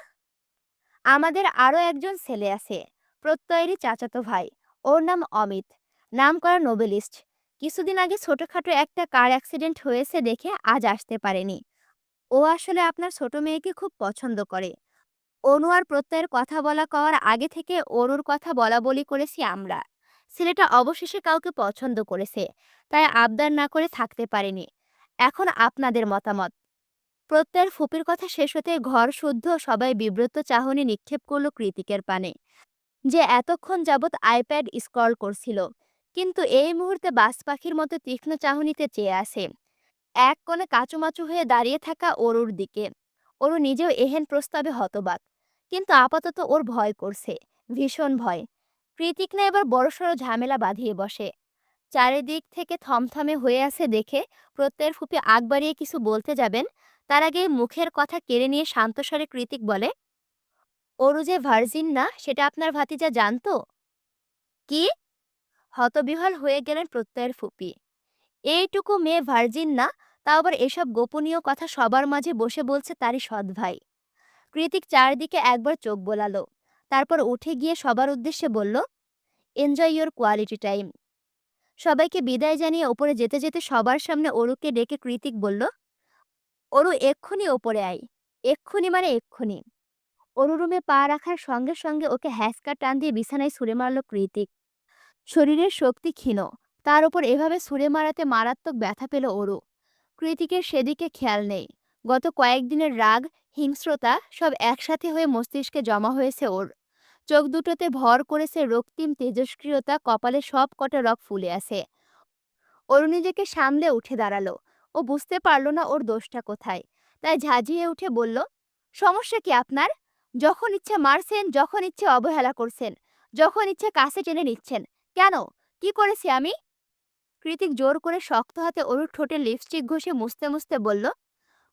আমাদের আরো একজন ছেলে আছে, প্রত্যয়েরই চাচাতো ভাই। ওর নাম অমিত, নামকরা নোবেলিস্ট। কিছুদিন আগে ছোটখাটো একটা কার অ্যাক্সিডেন্ট হয়েছে দেখে আজ আসতে পারেনি। ও আসলে আপনার ছোট মেয়েকে খুব পছন্দ করে। অনু আর প্রত্যয়ের কথা বলা কওয়ার আগে থেকে অরুর কথা বলা বলি করেছি আমরা। ছেলেটা অবশেষে কাউকে পছন্দ করেছে, তাই আবদার না করে থাকতে পারেনি। এখন আপনাদের মতামত। প্রত্যয়ের ফুপির কথা শেষ হতে ঘর শুদ্ধ সবাই বিব্রত চাহনি নিক্ষেপ করলো কৃতিকের পানে, যে এতক্ষণ যাবৎ আইপ্যাড স্ক্রল করছিল, কিন্তু এই মুহূর্তে বাজ পাখির মতো তীক্ষ্ণ চাহনিতে চেয়ে আসে এক কোণে কাচুমাচু হয়ে দাঁড়িয়ে থাকা অরুর দিকে। অরু নিজেও এহেন প্রস্তাবে হতবাক, কিন্তু আপাতত ওর ভয় করছে, ভীষণ ভয়। কৃতিক না এবার বড়সড় ঝামেলা বাঁধিয়ে বসে। চারিদিক থেকে থমথমে হয়ে আছে দেখে প্রত্যয়ের ফুপি আগ বাড়িয়ে কিছু বলতে যাবেন, তার আগে মুখের কথা কেড়ে নিয়ে শান্তস্বরে কৃতিক বলে, অরু যে ভার্জিন না সেটা আপনার ভাতিজা জানতো? কি? হতবিহ্বল হয়ে গেলেন প্রত্যয়ের ফুপি। এইটুকু মেয়ে ভার্জিন না, তাও আবার এসব গোপনীয় কথা সবার মাঝে বসে বলছে তারই সৎ ভাই। কৃতিক চারদিকে একবার চোখ বোলালো, তারপর উঠে গিয়ে সবার উদ্দেশ্যে বলল, এনজয় ইয়োর কোয়ালিটি টাইম। সবাইকে বিদায় জানিয়ে ওপরে যেতে যেতে সবার সামনে অরুকে ডেকে কৃতিক বলল, অরু, এক্ষুনি ওপরে আয়। এক্ষুনি মানে এক্ষুনি। অরু রুমে পা রাখার সঙ্গে সঙ্গে ওকে হ্যাসকা টান দিয়ে বিছানায় ছুঁড়ে মারল কৃতিক। শরীরের শক্তি ক্ষীণ, তার উপর এভাবে ছুঁড়ে মারাতে মারাত্মক ব্যথা পেল অরু। কৃতিকের সেদিকে খেয়াল নেই। গত কয়েকদিনের রাগ, হিংস্রতা সব একসাথে হয়ে মস্তিষ্কে জমা হয়েছে ওর। চোখ দুটোতে ভর করেছে রক্তিম তেজস্ক্রিয়তা, কপালে সব কটা রগ ফুলে আছে। অরু নিজেকে সামলে উঠে দাঁড়ালো। ও বুঝতে পারল না ওর দোষটা কোথায়, তাই ঝাঁঝিয়ে উঠে বলল, সমস্যা কি আপনার? যখন ইচ্ছে মারছেন, যখন ইচ্ছে অবহেলা করছেন, যখন ইচ্ছে কাছে টেনে নিচ্ছেন। কেন? কি করেছি আমি? কৃতিক জোর করে শক্ত হাতে অরুর ঠোঁটে লিপস্টিক ঘষে মুছতে মুছতে বলল,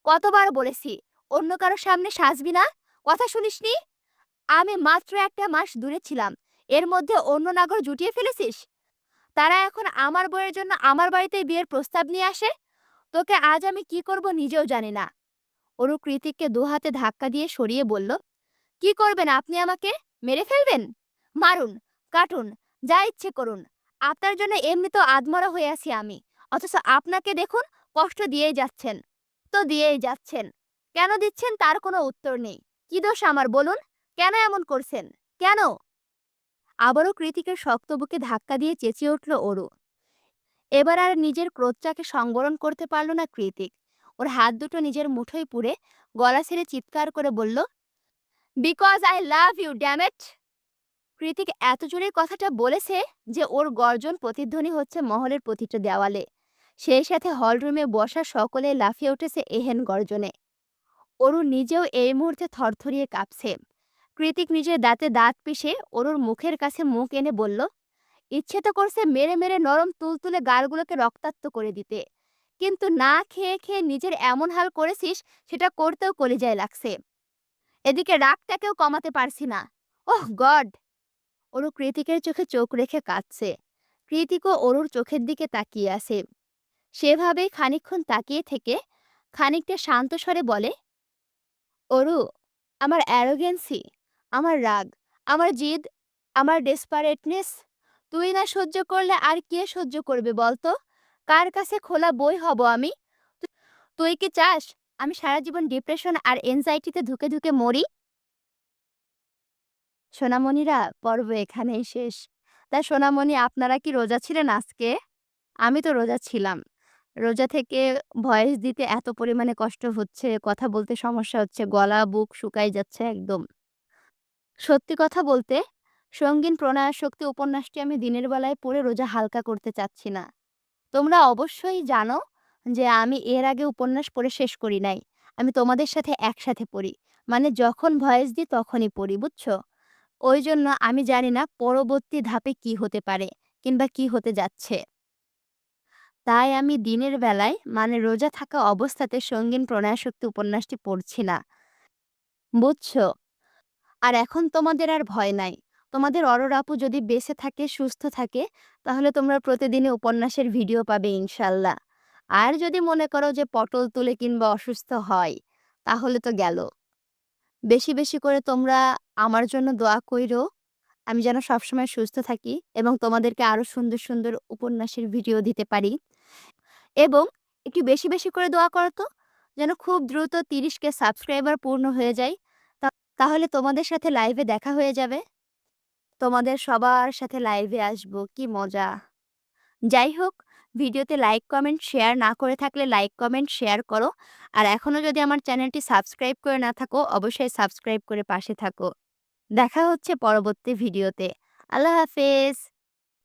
কতবার বলেছি অন্য কারো সামনে সাজবি না? কথা শুনিসনি? আমি মাত্র 1 মাস দূরে ছিলাম, এর মধ্যে অন্য নাগর জুটিয়ে ফেলেছিস। তারা এখন আমার বইয়ের জন্য আমার বাড়িতে বিয়ের প্রস্তাব নিয়ে আসে। তোকে আজ আমি কি করব নিজেও জানি না। অরু কৃতিককে দুহাতে ধাক্কা দিয়ে সরিয়ে বলল, কি করবেন আপনি আমাকে? মেরে ফেলবেন? মারুন, কাটুন, যা ইচ্ছে করুন। আপনার জন্য এমনিতেও আধমরা হয়ে আছি আমি, অথচ আপনাকে দেখুন কষ্ট দিয়েই যাচ্ছেন। তো দিয়েই যাচ্ছেন। কেন দিচ্ছেন তার কোনো উত্তর নেই। কি দোষ আমার বলুন? কেন এমন করছেন? কেন? আবারও কৃতিকের শক্ত বুকে ধাক্কা দিয়ে চেঁচিয়ে উঠল অরু। এবার আর নিজের ক্রোধটাকে সংবরণ করতে পারল না কৃতিক। ওর হাত দুটো নিজের মুঠোয় পুরে গলা ছেড়ে চিৎকার করে বলল, because I love you damn it. Kritik এত জোরে কথাটা বলেছে যে ওর গর্জন প্রতিধ্বনি হচ্ছে মহলের প্রতিটা দেওয়ালে। সেই সাথে হলরুমে বসা সকলে লাফিয়ে উঠেছে এহেন গর্জনে। অরু নিজেও এই মুহূর্তে থরথরিয়ে কাঁপছে। কৃতিক নিজের দাঁতে দাঁত পিষে অরুর মুখের কাছে মুখ এনে বলল, ইচ্ছে তো করছে মেরে মেরে নরম তুলতুলে গালগুলোকে রক্তাক্ত করে দিতে, কিন্তু না খেয়ে খেয়ে নিজের এমন হাল করেছিস সেটা করতেও কলিজায় লাগছে। এদিকে রাগটাকেও কমাতে পারছি না। ওহ গড! অরু কৃতিকের চোখে চোখ রেখে কাঁদছে। কৃতিকও অরুর চোখের দিকে তাকিয়ে আছে। সেভাবেই খানিকক্ষণ তাকিয়ে থেকে খানিকটা শান্ত স্বরে বলে, "অরু, আমার অ্যারোগ্যান্সি, আমার রাগ, আমার জিদ, আমার ডেসপারেটনেস তুই না সহ্য করলে আর কে সহ্য করবে বলতো? কার কাছে খোলা বই হব আমি? তু তুই কি চাস আমি সারা জীবন ডিপ্রেশন আর এনক্সাইটিতে ধুকে, ধুকে মরি?" সোনামণিরা, পর্ব এখানেই শেষ। তা সোনামণি, আপনারা কি রোজা ছিলেন আজকে? আমি তো রোজা ছিলাম। রোজা থেকে ভয়েস দিতে এত পরিমাণে কষ্ট হচ্ছে, কথা বলতে সমস্যা হচ্ছে, গলা, বুক শুকায় যাচ্ছে একদম। সত্যি কথা বলতে, সঙ্গীন প্রণয়াশক্তি উপন্যাসটি আমি দিনের বেলায় পড়ে রোজা হালকা করতে চাচ্ছি না। তোমরা অবশ্যই জানো যে আমি এর আগে উপন্যাস পড়ে শেষ করি নাই। আমি তোমাদের সাথে একসাথে পড়ি। মানে যখন ভয়েস দিই তখনই পড়ি, বুঝছো? ওইজন্য আমি জানি না পরবর্তী ধাপে কি হতে পারে কিংবা কি হতে যাচ্ছে। তাই আমি দিনের বেলায় মানে রোজা থাকা অবস্থাতে সঙ্গীন প্রণয়াসক্তি উপন্যাসটি পড়ছি না। বুঝছো? আর এখন তোমাদের আর ভয় নাই। তোমাদের অরোরা আপু যদি বেঁচে থাকে, সুস্থ থাকে, তাহলে তোমরা প্রতিদিনই উপন্যাসের ভিডিও পাবে ইনশাল্লাহ। আর যদি মনে করো যে পটল তুলে কিংবা অসুস্থ হয়, তাহলে তো গেল। বেশি, বেশি করে তোমরা আমার জন্য দোয়া কইরো। আমি যেন সবসময় সুস্থ থাকি এবং তোমাদেরকে আরো সুন্দর, সুন্দর উপন্যাসের ভিডিও দিতে পারি। এবং একটু বেশি, বেশি করে দোয়া করো তো, যেন খুব দ্রুত ৩০ কে সাবস্ক্রাইবার পূর্ণ হয়ে যায়। তা তাহলে তোমাদের সাথে লাইভে দেখা হয়ে যাবে। তোমাদের সবার সাথে লাইভে আসবো। কি মজা! যাই হোক, ভিডিওতে লাইক, কমেন্ট, শেয়ার না করে থাকলে লাইক, কমেন্ট, শেয়ার করো। আর এখনো যদি আমার চ্যানেলটি সাবস্ক্রাইব করে না থাকো, অবশ্যই সাবস্ক্রাইব করে পাশে থাকো। দেখা হচ্ছে পরবর্তী ভিডিওতে। আল্লাহ হাফেজ।